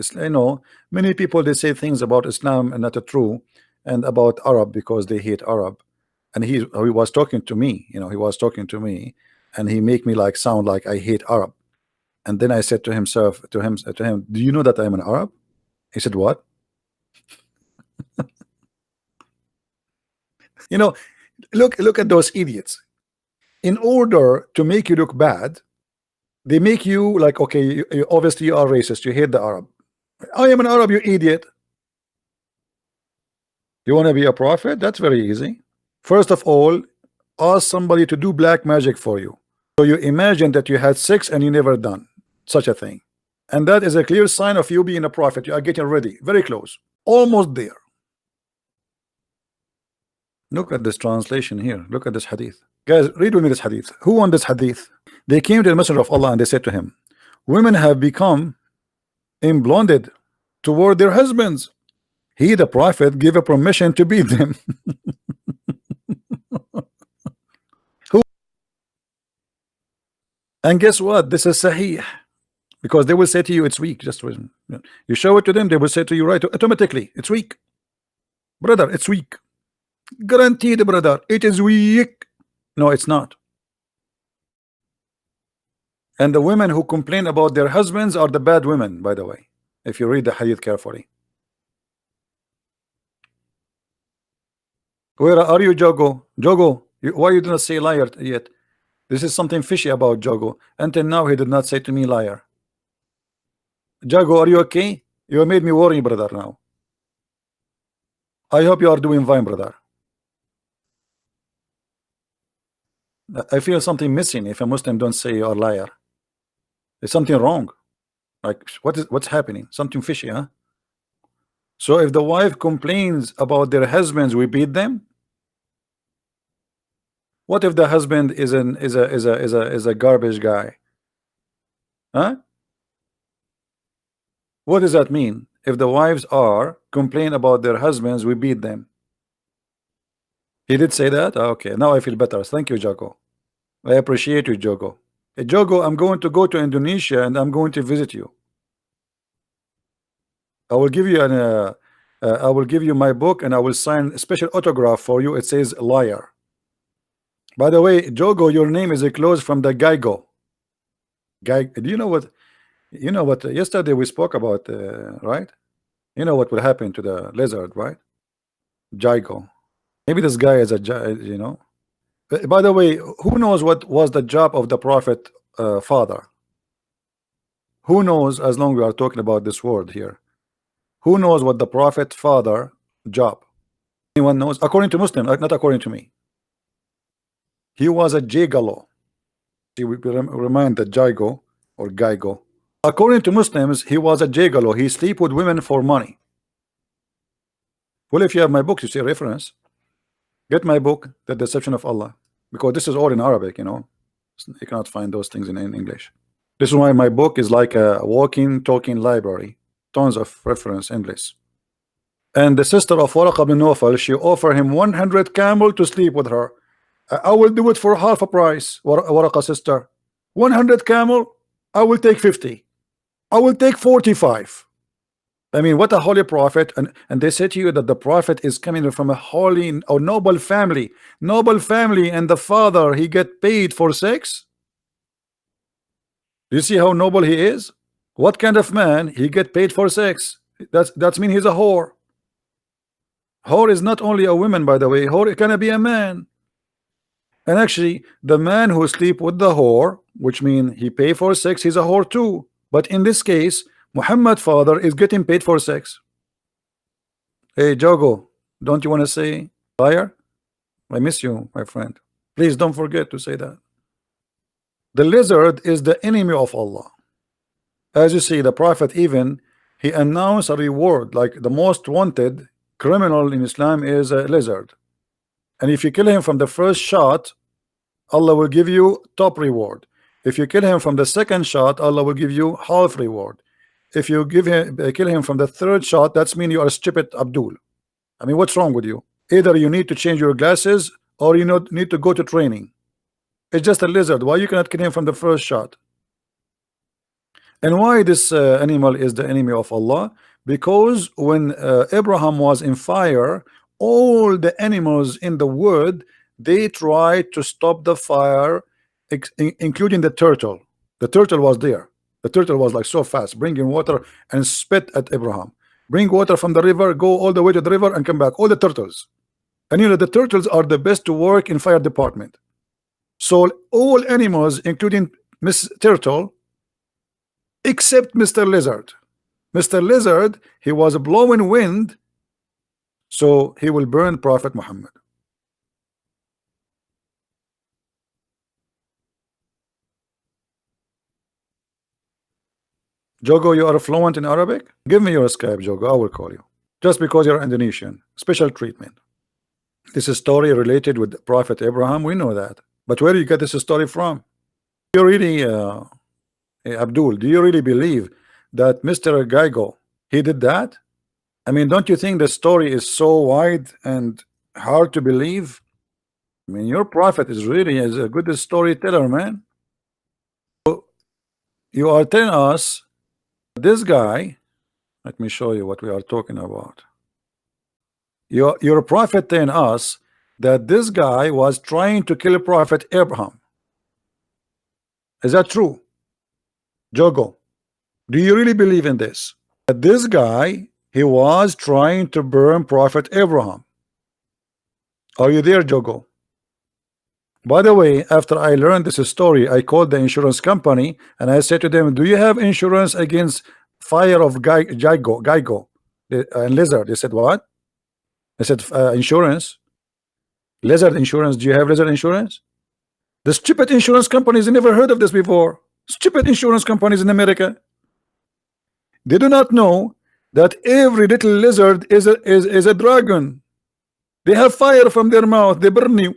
many people they say things about Islam and not true, and about Arab because they hate Arab. And he was talking to me. He was talking to me, and he make me sound like I hate Arab. And then I said to him, do you know that I'm an Arab? He said, what? Look at those idiots. In order to make you look bad, they make you like, okay, obviously you are racist, you hate the Arab. I am an Arab, you idiot. You want to be a prophet? That's very easy. First of all, ask somebody to do black magic for you. So you imagine that you had sex and you never done such a thing, And that is a clear sign of you being a prophet. You are getting ready, very close, almost there. Look at this translation here. Look at this hadith. Guys, read with me this hadith. Who won this hadith? They came to the Messenger of Allah and they said to him, women have become emblonded toward their husbands. He, the prophet, gave a permission to beat them. Who? And guess what? This is sahih. Because they will say to you, it's weak. Just you show it to them, they will say to you, right, automatically, it's weak. Brother, it's weak. Guaranteed, brother, it is weak. No, it's not. And the women who complain about their husbands are the bad women, by the way, if you read the hadith carefully. Where are you, Jogo? Jogo, why you do not say liar yet? This is something fishy about Jogo. Until now, he did not say to me liar. Jago, are you okay? You made me worry, brother, now. I hope you are doing fine, brother. I feel something missing if a Muslim don't say you are liar. There's something wrong. Like, what's happening? Something fishy, huh? So if the wife complains about their husbands, we beat them? What if the husband is a garbage guy? Huh? What does that mean? If the wives are complain about their husbands, we beat them. He did say that? Okay, now I feel better. Thank you, Jago. I appreciate you, Jogo. Hey, Jogo, I'm going to go to Indonesia and I'm going to visit you. I will give you I will give you my book and I will sign a special autograph for you. It says liar. By the way, Jogo, your name is a close from the Geigo. Do you know what? You know what? Yesterday we spoke about, right? You know what will happen to the lizard, right? Jigo. Maybe this guy is a, you know. By the way, who knows what was the job of the prophet father? Who knows? As long as we are talking about this word here, who knows what the prophet father job? Anyone knows? According to Muslim, not according to me. He was a gigolo. See, we remind that Jigo or Geigo. According to Muslims, he was a gigolo. He sleep with women for money. Well, if you have my book, you see a reference. Get my book, The Deception of Allah, because this is all in Arabic, you know. You cannot find those things in English. This is why my book is like a walking, talking library. Tons of reference English. And the sister of Waraq ibn Nawfal, she offered him 100 camel to sleep with her. I will do it for half a price, Waraqah sister. 100 camel, I will take 50. I will take 45. I mean, what a holy prophet. And they say to you that the prophet is coming from a holy or noble family. Noble family, and the father, he get paid for sex? Do you see how noble he is? What kind of man he get paid for sex? That's mean he's a whore. Whore is not only a woman, by the way. Whore can be a man. And actually, the man who sleep with the whore, which mean he pay for sex, he's a whore too. But in this case, Muhammad father is getting paid for sex. Hey, Jogo, don't you want to say liar? I miss you, my friend. Please don't forget to say that. The lizard is the enemy of Allah. As you see, the prophet even, he announced a reward, like the most wanted criminal in Islam is a lizard. And if you kill him from the first shot, Allah will give you top reward. If you kill him from the second shot, Allah will give you half reward. If you kill him from the third shot, that's mean you are a stupid Abdul. I mean, what's wrong with you? Either you need to change your glasses or you need to go to training. It's just a lizard. Why you cannot kill him from the first shot? And why this animal is the enemy of Allah? Because when Abraham was in fire, all the animals in the wood, they tried to stop the fire, including the turtle. The turtle was there. The turtle was like so fast, bringing water and spit at Abraham. Bring water from the river, go all the way to the river and come back. All the turtles. And you know, the turtles are the best to work in fire department. So all animals, including Miss Turtle, except Mr. Lizard. Mr. Lizard, he was blowing wind, so he will burn Prophet Muhammad. Jogo, you are fluent in Arabic? Give me your Skype, Jogo. I will call you. Just because you're Indonesian. Special treatment. This is story related with Prophet Abraham. We know that. But where do you get this story from? You really, Abdul, do you really believe that Mr. Geigo, he did that? I mean, don't you think the story is so wide and hard to believe? I mean, your prophet is really a good storyteller, man. You are telling us this guy, let me show you what we are talking about. Your prophet telling us that this guy was trying to kill Prophet Abraham. Is that true? Jogo, do you really believe in this? That this guy, he was trying to burn Prophet Abraham. Are you there, Jogo? By the way, after I learned this story, I called the insurance company and I said to them, do you have insurance against fire of Geigo and lizard? They said, what? I said, insurance. Lizard insurance. Do you have lizard insurance? The stupid insurance companies never heard of this before. Stupid insurance companies in America. They do not know that every little lizard is a dragon. They have fire from their mouth. They burn you.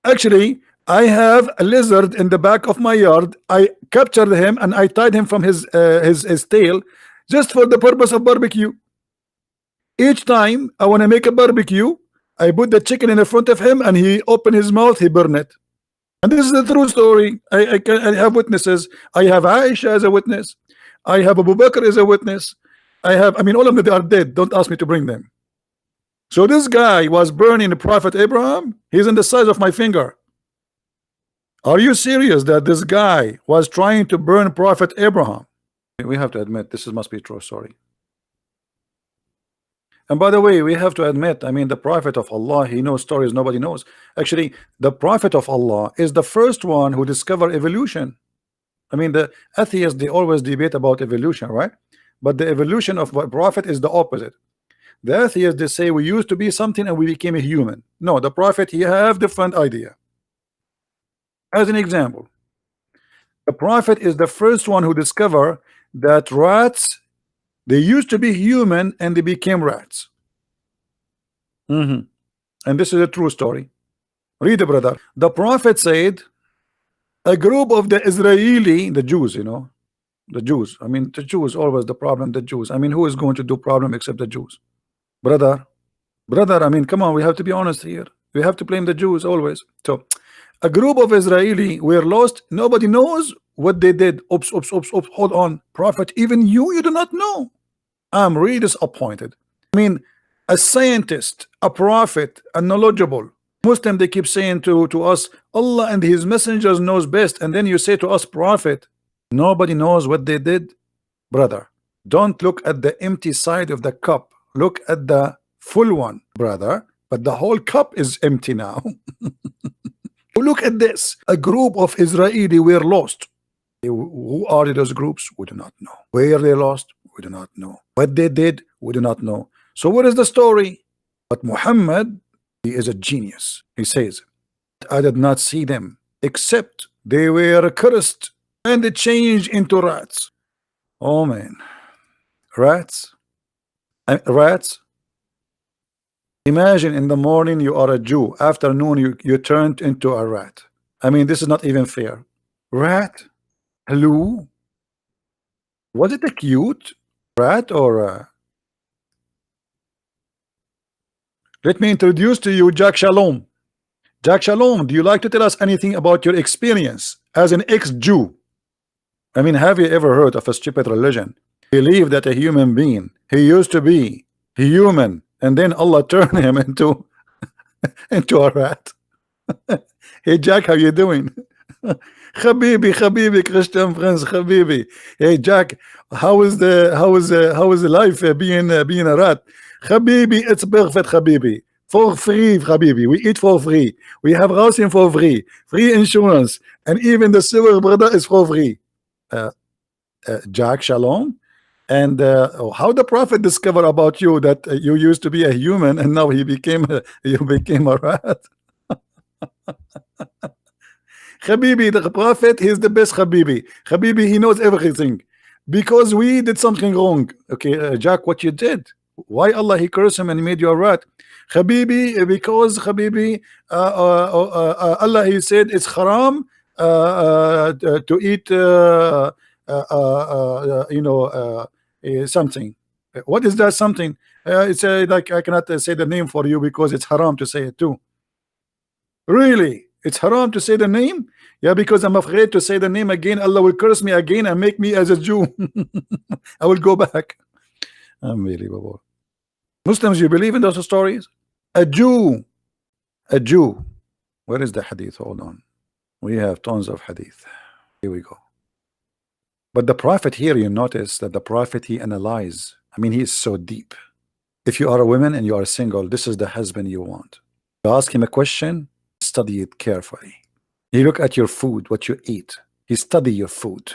Actually, I have a lizard in the back of my yard. I captured him and I tied him from his tail just for the purpose of barbecue. Each time I want to make a barbecue, I put the chicken in the front of him and he opened his mouth, he burned it. And this is the true story. I have witnesses. I have Aisha as a witness. I have Abu Bakr as a witness. I mean, all of them, they are dead. Don't ask me to bring them. So this guy was burning the Prophet Abraham. He's in the size of my finger. Are you serious that this guy was trying to burn Prophet Abraham? We have to admit this must be true story. And by the way, we have to admit, I mean, the Prophet of Allah, he knows stories nobody knows. Actually, the Prophet of Allah is the first one who discovered evolution. I mean, the atheists, they always debate about evolution, right? But the evolution of the Prophet is the opposite. The atheists, they say we used to be something and we became a human. No, the Prophet, he have different idea. As an example, the Prophet is the first one who discovered that rats, they used to be human and they became rats. And this is a true story. Read it, brother. The Prophet said, a group of the Israeli, the Jews, you know, the Jews. I mean, the Jews always the problem, the Jews. I mean, who is going to do problem except the Jews? Brother, I mean, come on, we have to be honest here. We have to blame the Jews always. So, a group of Israeli were lost. Nobody knows what they did. Oops, hold on. Prophet, even you do not know. I'm really disappointed. I mean, a scientist, a prophet, a knowledgeable Muslim, they keep saying to us, Allah and his messengers knows best. And then you say to us, prophet, nobody knows what they did. Brother, don't look at the empty side of the cup. Look at the full one, brother. But the whole cup is empty now. Look at this. A group of Israeli were lost. Who are those groups? We do not know. Where they lost? We do not know. What they did? We do not know. So what is the story? But Muhammad, he is a genius. He says, I did not see them except they were cursed and they changed into rats. Oh man, rats? Rats? Imagine in the morning you are a Jew, afternoon you turned into a rat. I mean, this is not even fair. Rat? Hello? Was it a cute rat or a... Let me introduce to you Jack Shalom. Jack Shalom, do you like to tell us anything about your experience as an ex-Jew? I mean, have you ever heard of a stupid religion? Believe that a human being, he used to be human, and then Allah turned him into a rat. Hey Jack, how you doing? Habibi, Christian friends, Habibi. Hey Jack, how is the life being a rat? Habibi, it's perfect, Habibi. For free, Habibi. We eat for free. We have housing for free. Free insurance. And even the sewer, brother, is for free. Jack, shalom. And how the Prophet discovered about you that you used to be a human and now you became a rat. Habibi, the Prophet, he's the best Habibi. Habibi, he knows everything. because we did something wrong. Okay, Jack, what you did? Why Allah he cursed him and he made you a rat? Habibi, because Habibi, Allah he said it's haram to eat something. What is that something? It's like I cannot say the name for you because it's haram to say it too. Really? It's haram to say the name? Yeah, because I'm afraid to say the name again. Allah will curse me again and make me as a Jew. I will go back. Unbelievable. Muslims, you believe in those stories? A Jew. A Jew. Where is the hadith? Hold on. We have tons of hadith. Here we go. But the Prophet here, you notice that the Prophet, he analyzes. I mean, he is so deep. If you are a woman and you are single, this is the husband you want. You ask him a question, study it carefully. He look at your food, what you eat. He study your food.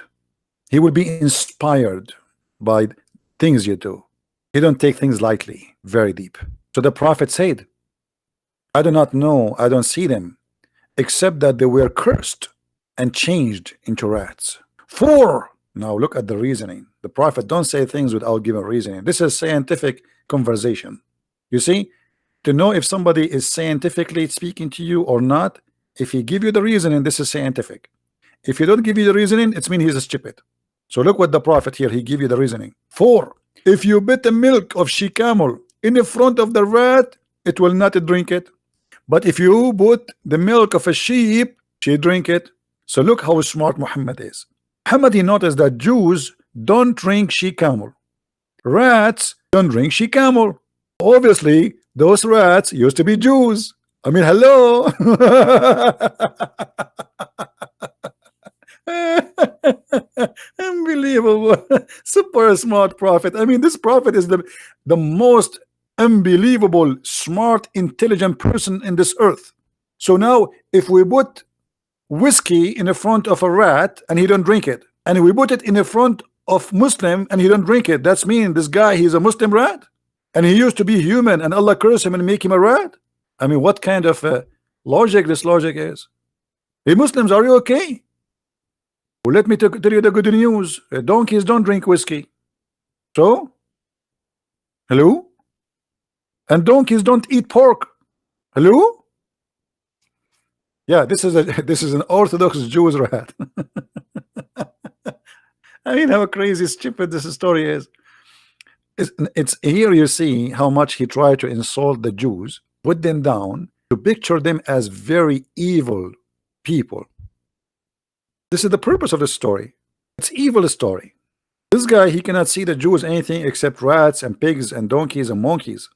He will be inspired by things you do. He don't take things lightly, very deep. So the Prophet said, I do not know, I don't see them, except that they were cursed and changed into rats. 4. Now look at the reasoning. The Prophet don't say things without giving reasoning. This is scientific conversation. You see, to know if somebody is scientifically speaking to you or not, if he give you the reasoning, this is scientific. If he don't give you the reasoning, it's mean he's a stupid. So look what the Prophet here, he give you the reasoning. 4. If you put the milk of she camel in the front of the rat, it will not drink it. But if you put the milk of a sheep, she drink it. So look how smart Muhammad is. Muhammad, he noticed that Jews don't drink she camel. Rats don't drink she camel. Obviously, those rats used to be Jews. I mean, hello. Unbelievable. Super smart prophet. I mean, this prophet is the most unbelievable, smart, intelligent person in this earth. So now, if we put whiskey in the front of a rat and he don't drink it, and we put it in the front of Muslim and he don't drink it, that's mean this guy, he's a Muslim rat, and he used to be human and Allah curse him and make him a rat. I mean, what kind of logic this logic is? Hey Muslims, are you okay? Well, let me tell you the good news. Donkeys don't drink whiskey. So, hello? And donkeys don't eat pork. Hello? Yeah, this is an Orthodox Jewish rat. I mean, how crazy stupid this story is. It's here you see how much he tried to insult the Jews, put them down, to picture them as very evil people. This is the purpose of the story. It's evil story. This guy, he cannot see the Jews anything except rats and pigs and donkeys and monkeys.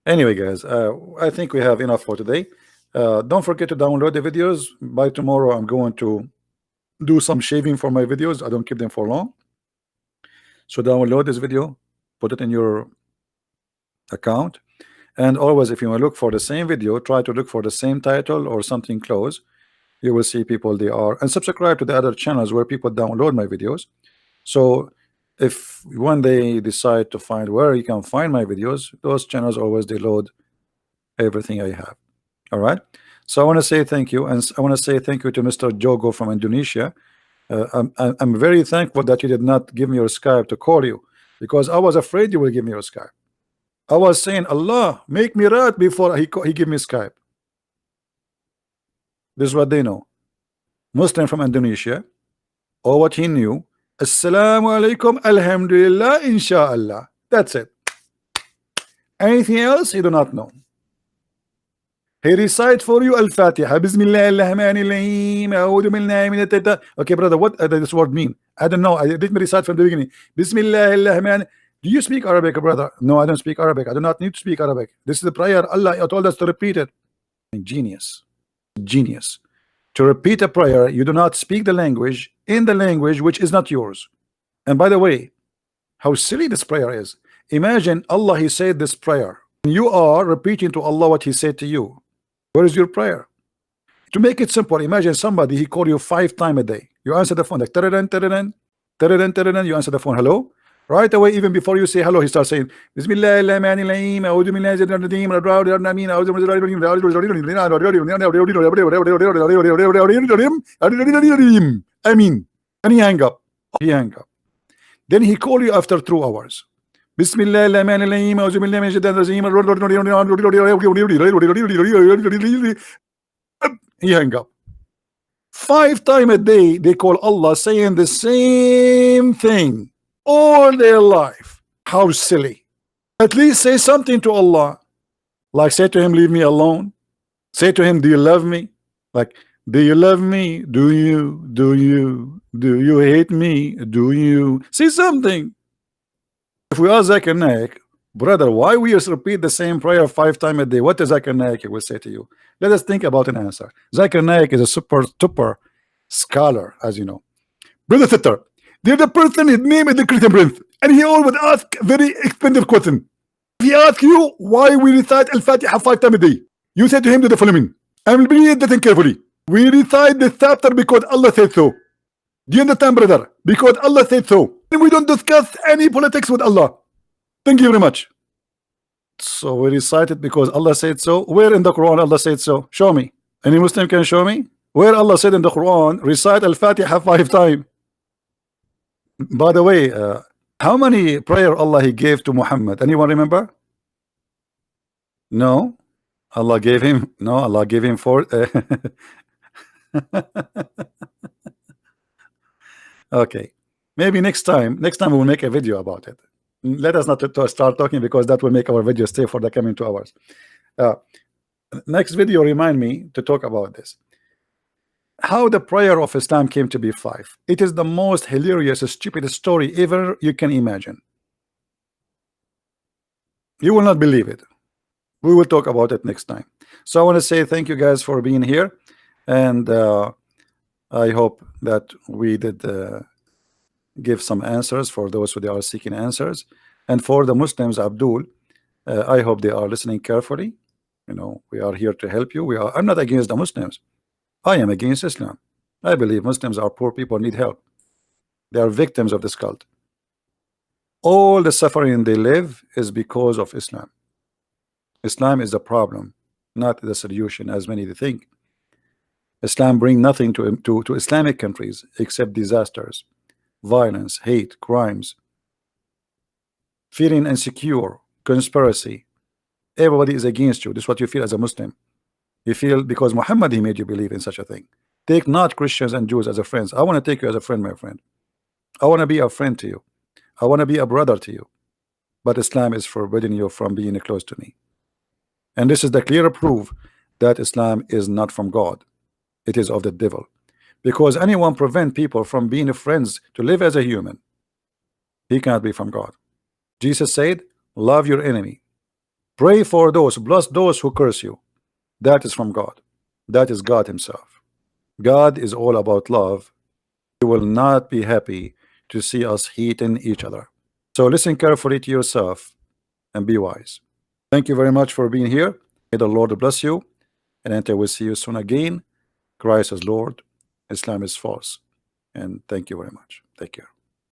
Anyway, guys, I think we have enough for today. Don't forget to download the videos. By tomorrow, I'm going to do some shaving for my videos. I don't keep them for long. So download this video, put it in your account, and always, if you want to look for the same video, try to look for the same title or something close. You will see people they are, and subscribe to the other channels where people download my videos. So if one day decide to find where you can find my videos, those channels always they load everything I have. All right. So I want to say thank you, and I want to say thank you to Mr. Jogo from Indonesia. I'm very thankful that you did not give me your Skype to call you, because I was afraid you will give me your Skype. I was saying, Allah, make me right before he give me Skype. This is what they know. Muslim from Indonesia, or what he knew, Assalamu alaikum, alhamdulillah, inshallah. That's it. Anything else, he do not know. He recite for you Al-Fatiha. Bismillah. Okay, brother, what does this word mean? I don't know. I didn't recite from the beginning. Bismillah. Do you speak Arabic, brother? No, I don't speak Arabic. I do not need to speak Arabic. This is the prayer. Allah told us to repeat it. Genius. Genius. To repeat a prayer, you do not speak the language in the language which is not yours. And by the way, how silly this prayer is. Imagine Allah, he said this prayer. You are repeating to Allah what he said to you. Where is your prayer? To make it simple, imagine somebody, he called you 5 times a day. You answer the phone like taradan, taradan, taradan, taradan. You answer the phone, hello. Right away, even before you say hello, he starts saying Bismillahirrahmanirrahim. I mean, and he hang up. He hang up. Then he call you after 2 hours. Bismillah he hang up. 5 times a day they call Allah saying the same thing all their life. How silly. At least say something to Allah. Like say to him, leave me alone. Say to him, do you love me? Like, do you love me? Do you? Do you? Do you hate me? Do you? Say something. If we are Zakir Naik, brother, why we just repeat the same prayer 5 times a day? What is Zakir Naik will say to you? Let us think about an answer. Zakir Naik is a super scholar, as you know. Brother Sitter, there's a person, his name is the Christian Prince, and he always ask very expensive question. He asks you why we recite Al-Fatiha 5 times a day. You say to him the following, and read that carefully. We recite this chapter because Allah said so. Do you understand, brother? Because Allah said so. And we don't discuss any politics with Allah. Thank you very much. So we recite it because Allah said so. Where in the Quran Allah said so? Show me. Any Muslim can show me? Where Allah said in the Quran, recite Al-Fatiha 5 times. By the way, how many prayer Allah He gave to Muhammad? Anyone remember? No. Allah gave him, no, Allah gave him 4. Okay, maybe next time we'll make a video about it. Let us not to start talking because that will make our video stay for the coming 2 hours. Next video remind me to talk about this. How the prayer of Islam came to be 5. It is the most hilarious, stupid story ever you can imagine. You will not believe it. We will talk about it next time. So I want to say thank you guys for being here, and I hope that we did give some answers for those who are seeking answers, and for the Muslims, Abdul, I hope they are listening carefully. You know, we are here to help you. I'm not against the Muslims. I am against Islam. I believe Muslims are poor people, need help. They are victims of this cult. All the suffering they live is because of Islam. Islam is the problem, not the solution, as many think. Islam brings nothing to Islamic countries except disasters, violence, hate, crimes, feeling insecure, conspiracy. Everybody is against you. This is what you feel as a Muslim. You feel because Muhammad he made you believe in such a thing. Take not Christians and Jews as a friends. I want to take you as a friend, my friend. I want to be a friend to you. I want to be a brother to you. But Islam is forbidding you from being close to me. And this is the clear proof that Islam is not from God. It is of the devil. Because anyone prevent people from being friends to live as a human, he cannot be from God. Jesus said, love your enemy. Pray for those, bless those who curse you. That is from God. That is God himself. God is all about love. He will not be happy to see us hating each other. So listen carefully to yourself and be wise. Thank you very much for being here. May the Lord bless you, and until we see you soon again. Christ is Lord, Islam is false, and thank you very much. Take care.